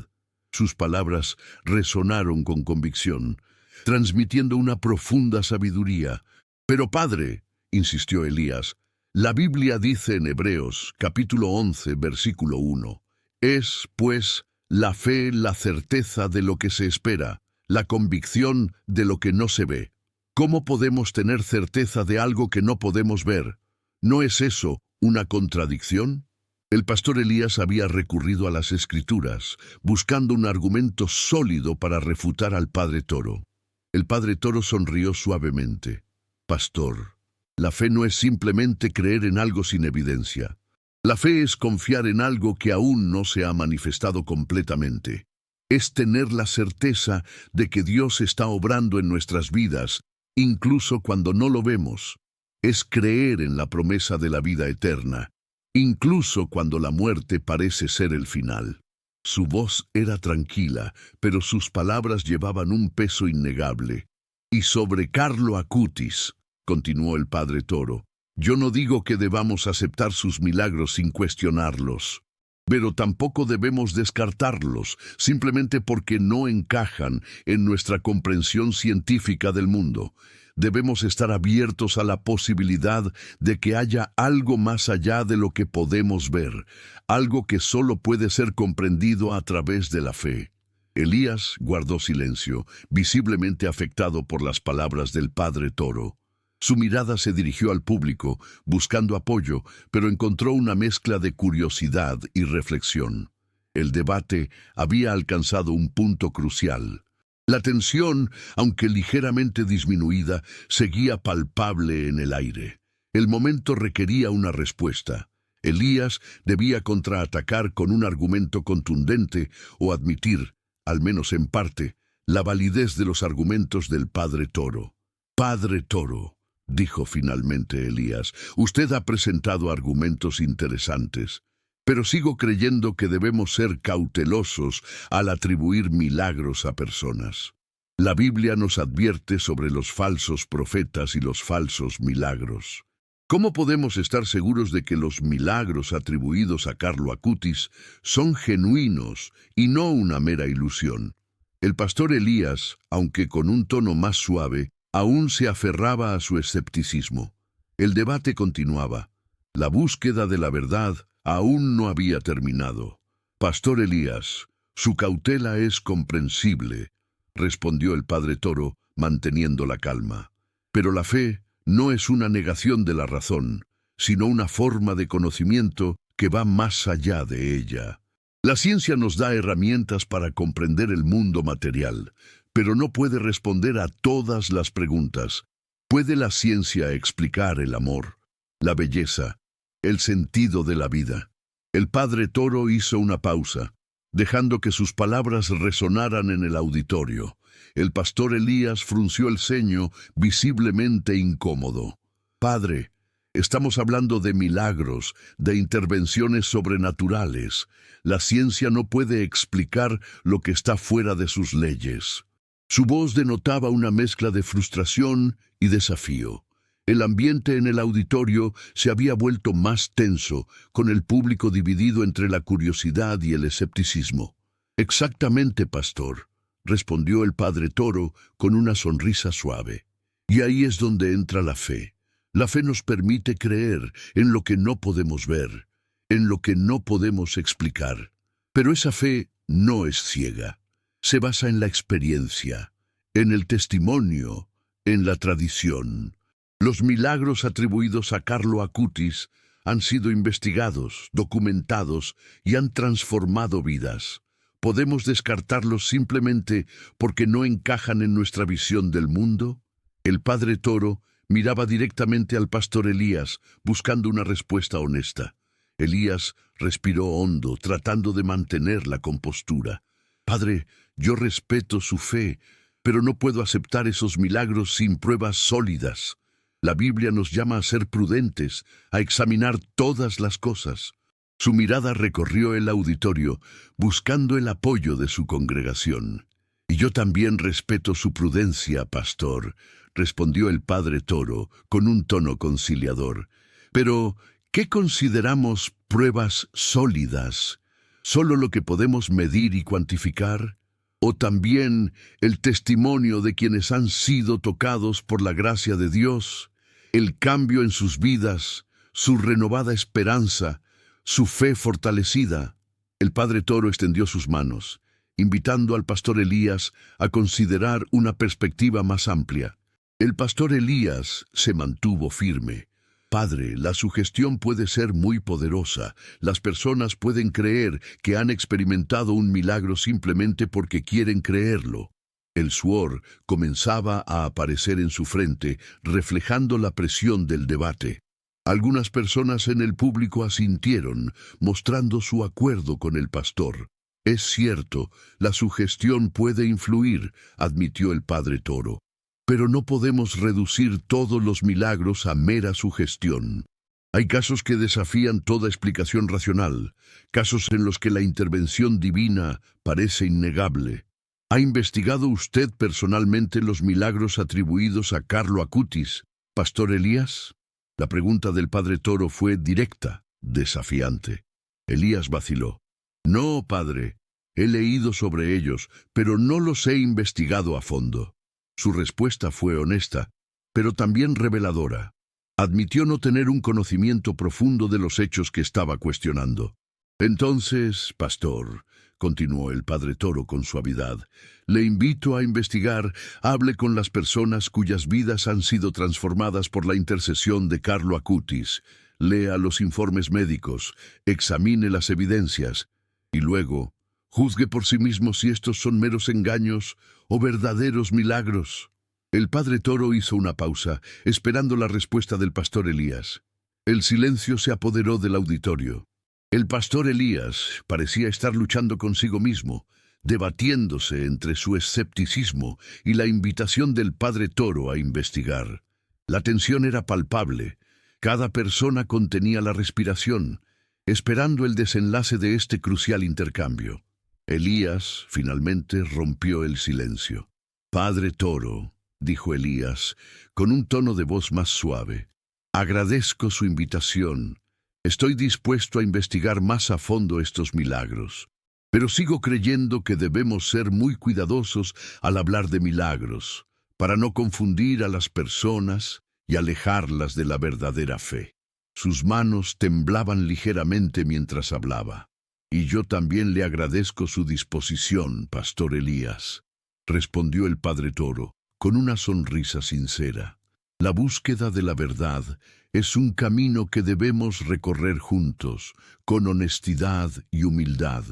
Sus palabras resonaron con convicción, transmitiendo una profunda sabiduría. Pero, padre, insistió Elías, la Biblia dice en Hebreos, capítulo 11, versículo 1, es, pues, la fe la certeza de lo que se espera, la convicción de lo que no se ve. ¿Cómo podemos tener certeza de algo que no podemos ver? ¿No es eso una contradicción? El pastor Elías había recurrido a las Escrituras, buscando un argumento sólido para refutar al Padre Toro. El Padre Toro sonrió suavemente. Pastor, la fe no es simplemente creer en algo sin evidencia. La fe es confiar en algo que aún no se ha manifestado completamente. Es tener la certeza de que Dios está obrando en nuestras vidas, incluso cuando no lo vemos. Es creer en la promesa de la vida eterna, incluso cuando la muerte parece ser el final. Su voz era tranquila, pero sus palabras llevaban un peso innegable. Y sobre Carlo Acutis, continuó el Padre Toro, yo no digo que debamos aceptar sus milagros sin cuestionarlos, pero tampoco debemos descartarlos simplemente porque no encajan en nuestra comprensión científica del mundo. Debemos estar abiertos a la posibilidad de que haya algo más allá de lo que podemos ver, algo que solo puede ser comprendido a través de la fe. Elías guardó silencio, visiblemente afectado por las palabras del Padre Toro. Su mirada se dirigió al público, buscando apoyo, pero encontró una mezcla de curiosidad y reflexión. El debate había alcanzado un punto crucial. La tensión, aunque ligeramente disminuida, seguía palpable en el aire. El momento requería una respuesta. Elías debía contraatacar con un argumento contundente o admitir, al menos en parte, la validez de los argumentos del Padre Toro. Padre Toro, dijo finalmente Elías, usted ha presentado argumentos interesantes, pero sigo creyendo que debemos ser cautelosos al atribuir milagros a personas. La Biblia nos advierte sobre los falsos profetas y los falsos milagros. ¿Cómo podemos estar seguros de que los milagros atribuidos a Carlo Acutis son genuinos y no una mera ilusión? El pastor Elías, aunque con un tono más suave, aún se aferraba a su escepticismo. El debate continuaba. La búsqueda de la verdad aún no había terminado. Pastor Elías, su cautela es comprensible, respondió el Padre Toro, manteniendo la calma. Pero la fe no es una negación de la razón, sino una forma de conocimiento que va más allá de ella. La ciencia nos da herramientas para comprender el mundo material, pero no puede responder a todas las preguntas. ¿Puede la ciencia explicar el amor, la belleza, el sentido de la vida? El Padre Toro hizo una pausa, dejando que sus palabras resonaran en el auditorio. El pastor Elías frunció el ceño, visiblemente incómodo. Padre, estamos hablando de milagros, de intervenciones sobrenaturales. La ciencia no puede explicar lo que está fuera de sus leyes. Su voz denotaba una mezcla de frustración y desafío. El ambiente en el auditorio se había vuelto más tenso, con el público dividido entre la curiosidad y el escepticismo. Exactamente, pastor, respondió el padre Toro con una sonrisa suave. Y ahí es donde entra la fe. La fe nos permite creer en lo que no podemos ver, en lo que no podemos explicar. Pero esa fe no es ciega. Se basa en la experiencia, en el testimonio, en la tradición. Los milagros atribuidos a Carlo Acutis han sido investigados, documentados y han transformado vidas. ¿Podemos descartarlos simplemente porque no encajan en nuestra visión del mundo? El padre Toro miraba directamente al pastor Elías, buscando una respuesta honesta. Elías respiró hondo, tratando de mantener la compostura. Padre, yo respeto su fe, pero no puedo aceptar esos milagros sin pruebas sólidas. La Biblia nos llama a ser prudentes, a examinar todas las cosas. Su mirada recorrió el auditorio, buscando el apoyo de su congregación. Y yo también respeto su prudencia, pastor, respondió el padre Toro con un tono conciliador. Pero, ¿qué consideramos pruebas sólidas? ¿Solo lo que podemos medir y cuantificar? ¿O también el testimonio de quienes han sido tocados por la gracia de Dios, el cambio en sus vidas, su renovada esperanza, su fe fortalecida? El padre Toro extendió sus manos, invitando al pastor Elías a considerar una perspectiva más amplia. El pastor Elías se mantuvo firme. Padre, la sugestión puede ser muy poderosa. Las personas pueden creer que han experimentado un milagro simplemente porque quieren creerlo. El suor comenzaba a aparecer en su frente, reflejando la presión del debate. Algunas personas en el público asintieron, mostrando su acuerdo con el pastor. Es cierto, la sugestión puede influir, admitió el padre Toro. Pero no podemos reducir todos los milagros a mera sugestión. Hay casos que desafían toda explicación racional, casos en los que la intervención divina parece innegable. ¿Ha investigado usted personalmente los milagros atribuidos a Carlo Acutis, pastor Elías? La pregunta del padre Toro fue directa, desafiante. Elías vaciló. No, padre, he leído sobre ellos, pero no los he investigado a fondo. Su respuesta fue honesta, pero también reveladora. Admitió no tener un conocimiento profundo de los hechos que estaba cuestionando. Entonces, pastor, continuó el padre Toro con suavidad, le invito a investigar, hable con las personas cuyas vidas han sido transformadas por la intercesión de Carlo Acutis, lea los informes médicos, examine las evidencias, y luego juzgue por sí mismo si estos son meros engaños o verdaderos milagros. El padre Toro hizo una pausa, esperando la respuesta del pastor Elías. El silencio se apoderó del auditorio. El pastor Elías parecía estar luchando consigo mismo, debatiéndose entre su escepticismo y la invitación del padre Toro a investigar. La tensión era palpable. Cada persona contenía la respiración, esperando el desenlace de este crucial intercambio. Elías finalmente rompió el silencio. Padre Toro, dijo Elías, con un tono de voz más suave, agradezco su invitación. Estoy dispuesto a investigar más a fondo estos milagros, pero sigo creyendo que debemos ser muy cuidadosos al hablar de milagros, para no confundir a las personas y alejarlas de la verdadera fe. Sus manos temblaban ligeramente mientras hablaba. Y yo también le agradezco su disposición, pastor Elías, respondió el padre Toro, con una sonrisa sincera. La búsqueda de la verdad es un camino que debemos recorrer juntos, con honestidad y humildad.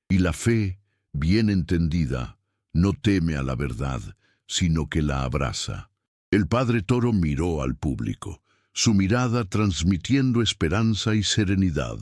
Y la fe, bien entendida, no teme a la verdad, sino que la abraza. El padre Toro miró al público, su mirada transmitiendo esperanza y serenidad.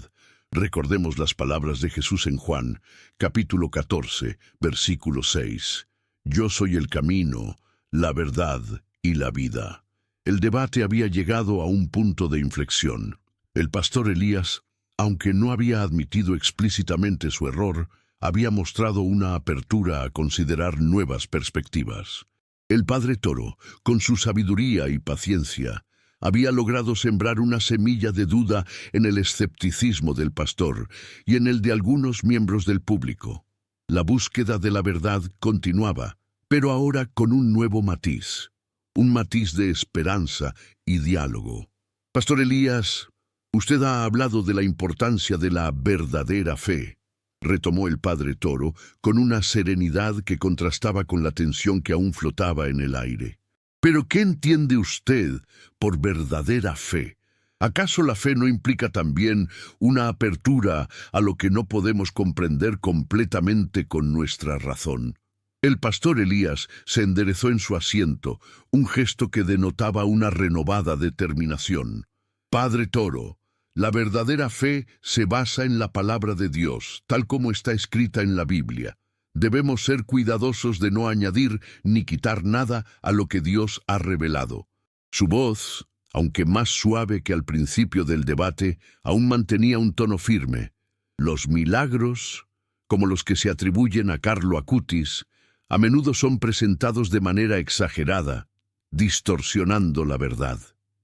Recordemos las palabras de Jesús en Juan, capítulo 14, versículo 6. Yo soy el camino, la verdad y la vida. El debate había llegado a un punto de inflexión. El pastor Elías, aunque no había admitido explícitamente su error, había mostrado una apertura a considerar nuevas perspectivas. El padre Toro, con su sabiduría y paciencia, había logrado sembrar una semilla de duda en el escepticismo del pastor y en el de algunos miembros del público. La búsqueda de la verdad continuaba, pero ahora con un nuevo matiz. Un matiz de esperanza y diálogo. Pastor Elías, usted ha hablado de la importancia de la verdadera fe, retomó el padre Toro con una serenidad que contrastaba con la tensión que aún flotaba en el aire. ¿Pero qué entiende usted por verdadera fe? ¿Acaso la fe no implica también una apertura a lo que no podemos comprender completamente con nuestra razón? El pastor Elías se enderezó en su asiento, un gesto que denotaba una renovada determinación. Padre Toro, la verdadera fe se basa en la palabra de Dios, tal como está escrita en la Biblia. Debemos ser cuidadosos de no añadir ni quitar nada a lo que Dios ha revelado. Su voz, aunque más suave que al principio del debate, aún mantenía un tono firme. Los milagros, como los que se atribuyen a Carlo Acutis, a menudo son presentados de manera exagerada, distorsionando la verdad.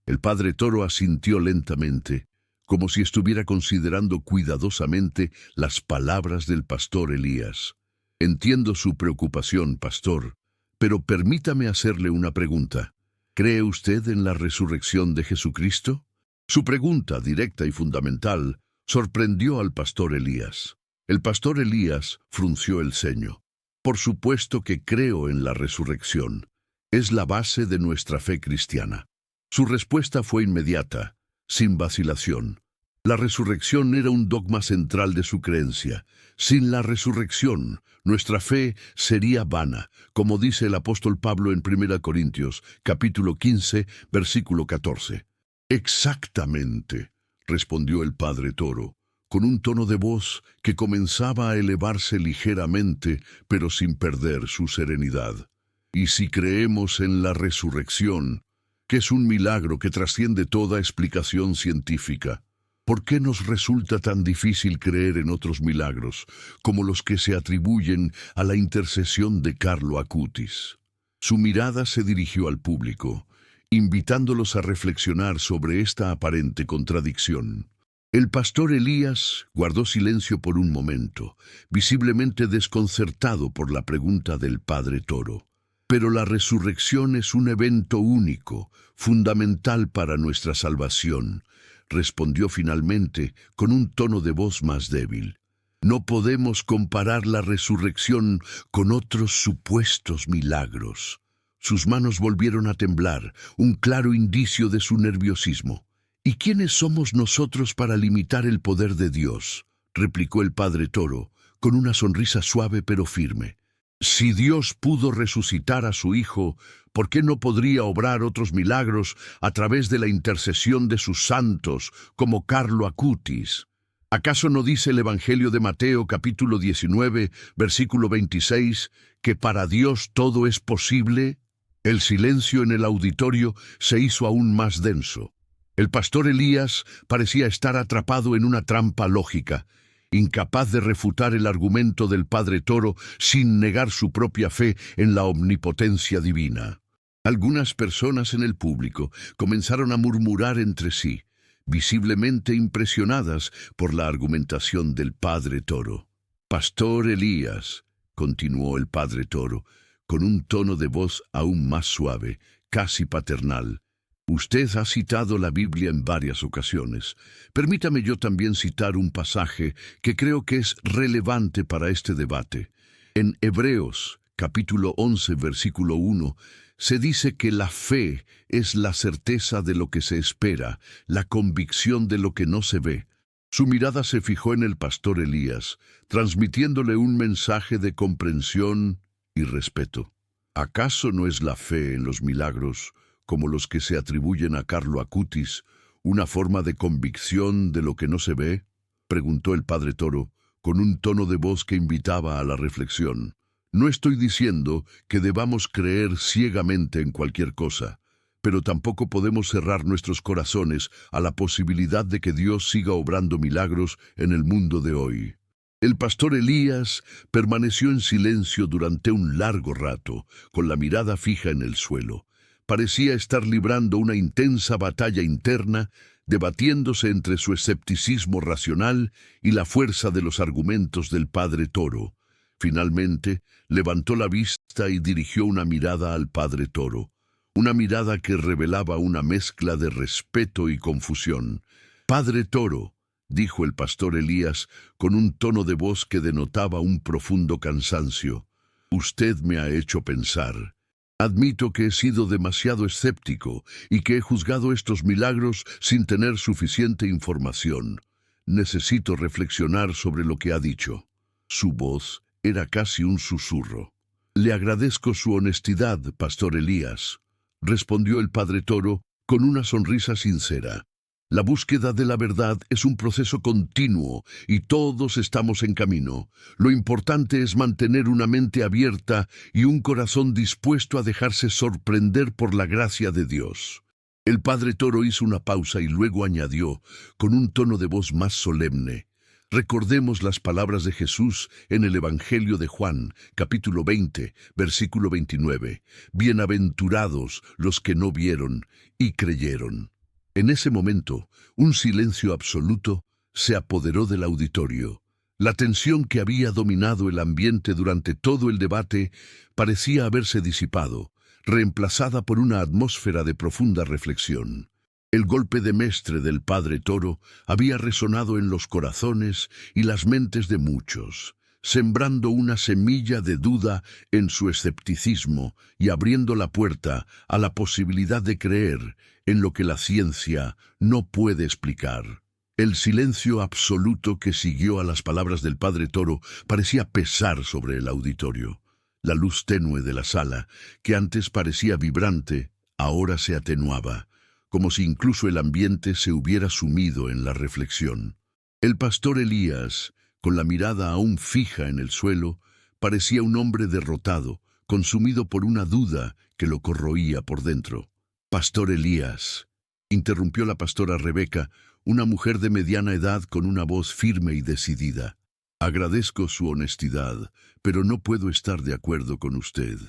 El padre Toro asintió lentamente, como si estuviera considerando cuidadosamente las palabras del pastor Elías. Entiendo su preocupación, pastor, pero permítame hacerle una pregunta. ¿Cree usted en la resurrección de Jesucristo? Su pregunta, directa y fundamental, sorprendió al pastor Elías. El pastor Elías frunció el ceño. Por supuesto que creo en la resurrección. Es la base de nuestra fe cristiana. Su respuesta fue inmediata, sin vacilación. La resurrección era un dogma central de su creencia. Sin la resurrección, nuestra fe sería vana, como dice el apóstol Pablo en 1 Corintios, capítulo 15, versículo 14. Exactamente, respondió el padre Toro, con un tono de voz que comenzaba a elevarse ligeramente, pero sin perder su serenidad. Y si creemos en la resurrección, que es un milagro que trasciende toda explicación científica, ¿por qué nos resulta tan difícil creer en otros milagros, como los que se atribuyen a la intercesión de Carlo Acutis? Su mirada se dirigió al público, invitándolos a reflexionar sobre esta aparente contradicción. El pastor Elías guardó silencio por un momento, visiblemente desconcertado por la pregunta del padre Toro. Pero la resurrección es un evento único, fundamental para nuestra salvación, respondió finalmente con un tono de voz más débil. No podemos comparar la resurrección con otros supuestos milagros. Sus manos volvieron a temblar, un claro indicio de su nerviosismo. ¿Y quiénes somos nosotros para limitar el poder de Dios?, replicó el padre Toro, con una sonrisa suave pero firme. Si Dios pudo resucitar a su Hijo, ¿por qué no podría obrar otros milagros a través de la intercesión de sus santos, como Carlo Acutis? ¿Acaso no dice el Evangelio de Mateo, capítulo 19, versículo 26, que para Dios todo es posible? El silencio en el auditorio se hizo aún más denso. El pastor Elías parecía estar atrapado en una trampa lógica, incapaz de refutar el argumento del padre Toro sin negar su propia fe en la omnipotencia divina. Algunas personas en el público comenzaron a murmurar entre sí, visiblemente impresionadas por la argumentación del padre Toro. «Pastor Elías», continuó el padre Toro, con un tono de voz aún más suave, casi paternal, «usted ha citado la Biblia en varias ocasiones. Permítame yo también citar un pasaje que creo que es relevante para este debate. En Hebreos, capítulo 11, versículo 1, se dice que la fe es la certeza de lo que se espera, la convicción de lo que no se ve. Su mirada se fijó en el pastor Elías, transmitiéndole un mensaje de comprensión y respeto. ¿Acaso no es la fe en los milagros, como los que se atribuyen a Carlo Acutis, una forma de convicción de lo que no se ve?, preguntó el padre Toro, con un tono de voz que invitaba a la reflexión. No estoy diciendo que debamos creer ciegamente en cualquier cosa, pero tampoco podemos cerrar nuestros corazones a la posibilidad de que Dios siga obrando milagros en el mundo de hoy. El pastor Elías permaneció en silencio durante un largo rato, con la mirada fija en el suelo. Parecía estar librando una intensa batalla interna, debatiéndose entre su escepticismo racional y la fuerza de los argumentos del padre Toro. Finalmente, levantó la vista y dirigió una mirada al padre Toro, una mirada que revelaba una mezcla de respeto y confusión. «Padre Toro», dijo el pastor Elías con un tono de voz que denotaba un profundo cansancio, «usted me ha hecho pensar. Admito que he sido demasiado escéptico y que he juzgado estos milagros sin tener suficiente información. Necesito reflexionar sobre lo que ha dicho». Su voz era casi un susurro. «Le agradezco su honestidad, pastor Elías», respondió el padre Toro con una sonrisa sincera. «La búsqueda de la verdad es un proceso continuo y todos estamos en camino. Lo importante es mantener una mente abierta y un corazón dispuesto a dejarse sorprender por la gracia de Dios». El padre Toro hizo una pausa y luego añadió, con un tono de voz más solemne, «Recordemos las palabras de Jesús en el Evangelio de Juan, capítulo 20, versículo 29. Bienaventurados los que no vieron y creyeron». En ese momento, un silencio absoluto se apoderó del auditorio. La tensión que había dominado el ambiente durante todo el debate parecía haberse disipado, reemplazada por una atmósfera de profunda reflexión. El golpe de mestre del padre Toro había resonado en los corazones y las mentes de muchos, sembrando una semilla de duda en su escepticismo y abriendo la puerta a la posibilidad de creer en lo que la ciencia no puede explicar. El silencio absoluto que siguió a las palabras del padre Toro parecía pesar sobre el auditorio. La luz tenue de la sala, que antes parecía vibrante, ahora se atenuaba, como si incluso el ambiente se hubiera sumido en la reflexión. El pastor Elías, con la mirada aún fija en el suelo, parecía un hombre derrotado, consumido por una duda que lo corroía por dentro. «Pastor Elías», interrumpió la pastora Rebeca, una mujer de mediana edad con una voz firme y decidida. «Agradezco su honestidad, pero no puedo estar de acuerdo con usted.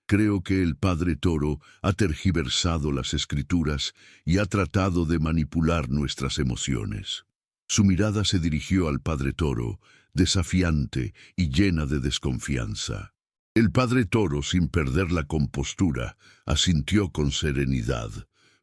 Creo que el padre Toro ha tergiversado las Escrituras y ha tratado de manipular nuestras emociones». Su mirada se dirigió al padre Toro, desafiante y llena de desconfianza. El padre Toro, sin perder la compostura, asintió con serenidad.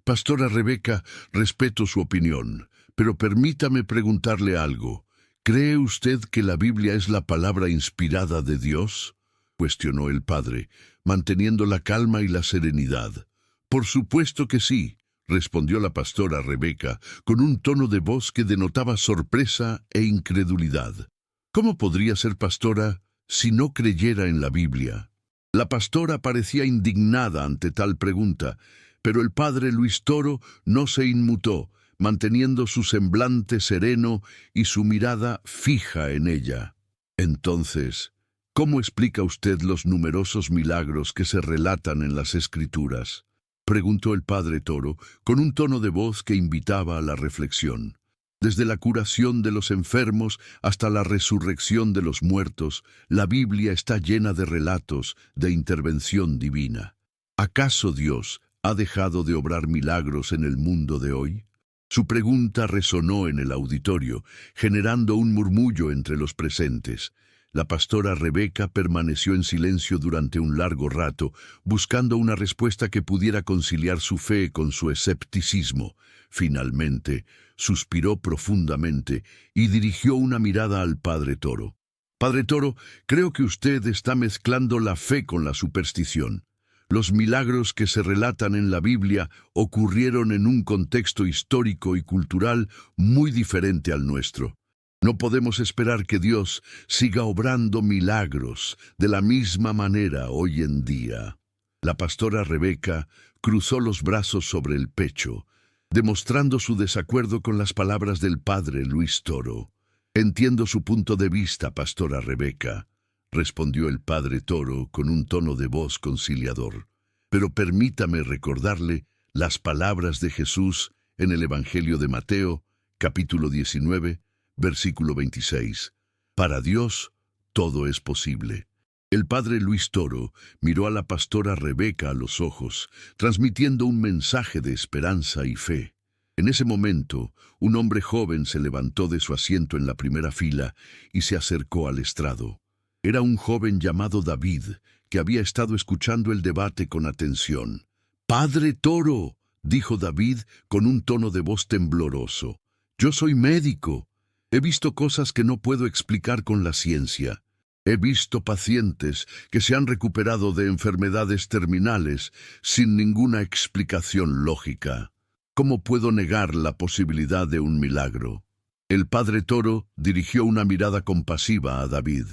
«Pastora Rebeca, respeto su opinión, pero permítame preguntarle algo. ¿Cree usted que la Biblia es la palabra inspirada de Dios?», cuestionó el padre, manteniendo la calma y la serenidad. «Por supuesto que sí», respondió la pastora Rebeca, con un tono de voz que denotaba sorpresa e incredulidad. «¿Cómo podría ser pastora si no creyera en la Biblia?». La pastora parecía indignada ante tal pregunta, pero el padre Luis Toro no se inmutó, manteniendo su semblante sereno y su mirada fija en ella. «Entonces, ¿cómo explica usted los numerosos milagros que se relatan en las Escrituras?», preguntó el padre Toro, con un tono de voz que invitaba a la reflexión. «Desde la curación de los enfermos hasta la resurrección de los muertos, la Biblia está llena de relatos de intervención divina. ¿Acaso Dios ha dejado de obrar milagros en el mundo de hoy?». Su pregunta resonó en el auditorio, generando un murmullo entre los presentes. La pastora Rebeca permaneció en silencio durante un largo rato, buscando una respuesta que pudiera conciliar su fe con su escepticismo. Finalmente, suspiró profundamente y dirigió una mirada al padre Toro. «Padre Toro, creo que usted está mezclando la fe con la superstición. Los milagros que se relatan en la Biblia ocurrieron en un contexto histórico y cultural muy diferente al nuestro. No podemos esperar que Dios siga obrando milagros de la misma manera hoy en día». La pastora Rebeca cruzó los brazos sobre el pecho, demostrando su desacuerdo con las palabras del padre Luis Toro. «Entiendo su punto de vista, pastora Rebeca», respondió el padre Toro con un tono de voz conciliador. «Pero permítame recordarle las palabras de Jesús en el Evangelio de Mateo, capítulo 19, versículo 26. Para Dios todo es posible». El padre Luis Toro miró a la pastora Rebeca a los ojos, transmitiendo un mensaje de esperanza y fe. En ese momento, un hombre joven se levantó de su asiento en la primera fila y se acercó al estrado. Era un joven llamado David, que había estado escuchando el debate con atención. «Padre Toro», dijo David con un tono de voz tembloroso, «yo soy médico. He visto cosas que no puedo explicar con la ciencia. He visto pacientes que se han recuperado de enfermedades terminales sin ninguna explicación lógica. ¿Cómo puedo negar la posibilidad de un milagro?» El padre Toro dirigió una mirada compasiva a David.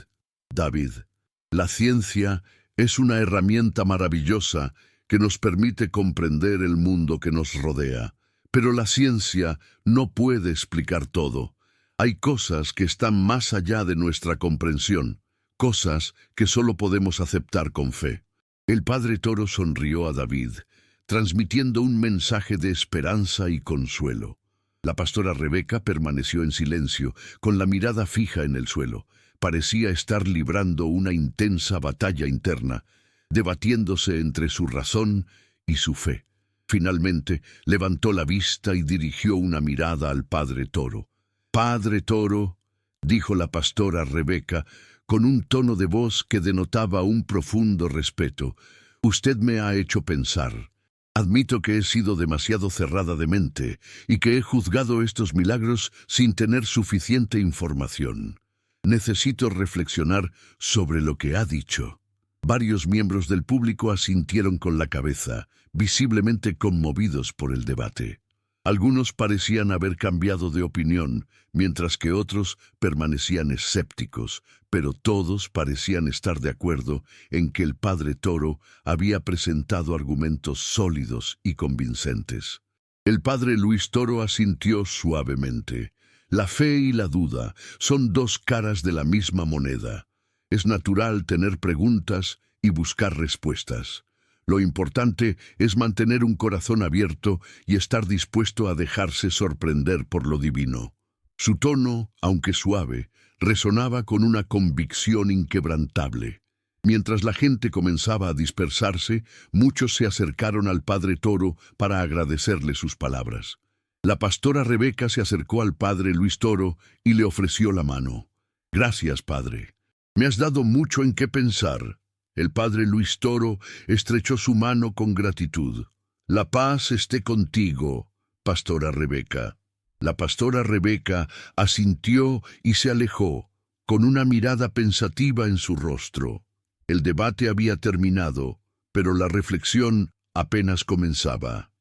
«David, la ciencia es una herramienta maravillosa que nos permite comprender el mundo que nos rodea. Pero la ciencia no puede explicar todo. Hay cosas que están más allá de nuestra comprensión, cosas que solo podemos aceptar con fe». El padre Toro sonrió a David, transmitiendo un mensaje de esperanza y consuelo. La pastora Rebeca permaneció en silencio, con la mirada fija en el suelo. Parecía estar librando una intensa batalla interna, debatiéndose entre su razón y su fe. Finalmente, levantó la vista y dirigió una mirada al padre Toro. «Padre Toro», dijo la pastora Rebeca, con un tono de voz que denotaba un profundo respeto, «usted me ha hecho pensar. Admito que he sido demasiado cerrada de mente y que he juzgado estos milagros sin tener suficiente información. Necesito reflexionar sobre lo que ha dicho». Varios miembros del público asintieron con la cabeza, visiblemente conmovidos por el debate. Algunos parecían haber cambiado de opinión, mientras que otros permanecían escépticos, pero todos parecían estar de acuerdo en que el padre Toro había presentado argumentos sólidos y convincentes. El padre Luis Toro asintió suavemente. La fe y la duda son dos caras de la misma moneda. Es natural tener preguntas y buscar respuestas. Lo importante es mantener un corazón abierto y estar dispuesto a dejarse sorprender por lo divino. Su tono, aunque suave, resonaba con una convicción inquebrantable. Mientras la gente comenzaba a dispersarse, muchos se acercaron al padre Toro para agradecerle sus palabras. La pastora Rebeca se acercó al padre Luis Toro y le ofreció la mano. «Gracias, padre. Me has dado mucho en qué pensar». El padre Luis Toro estrechó su mano con gratitud. «La paz esté contigo, pastora Rebeca». La pastora Rebeca asintió y se alejó, con una mirada pensativa en su rostro. El debate había terminado, pero la reflexión apenas comenzaba.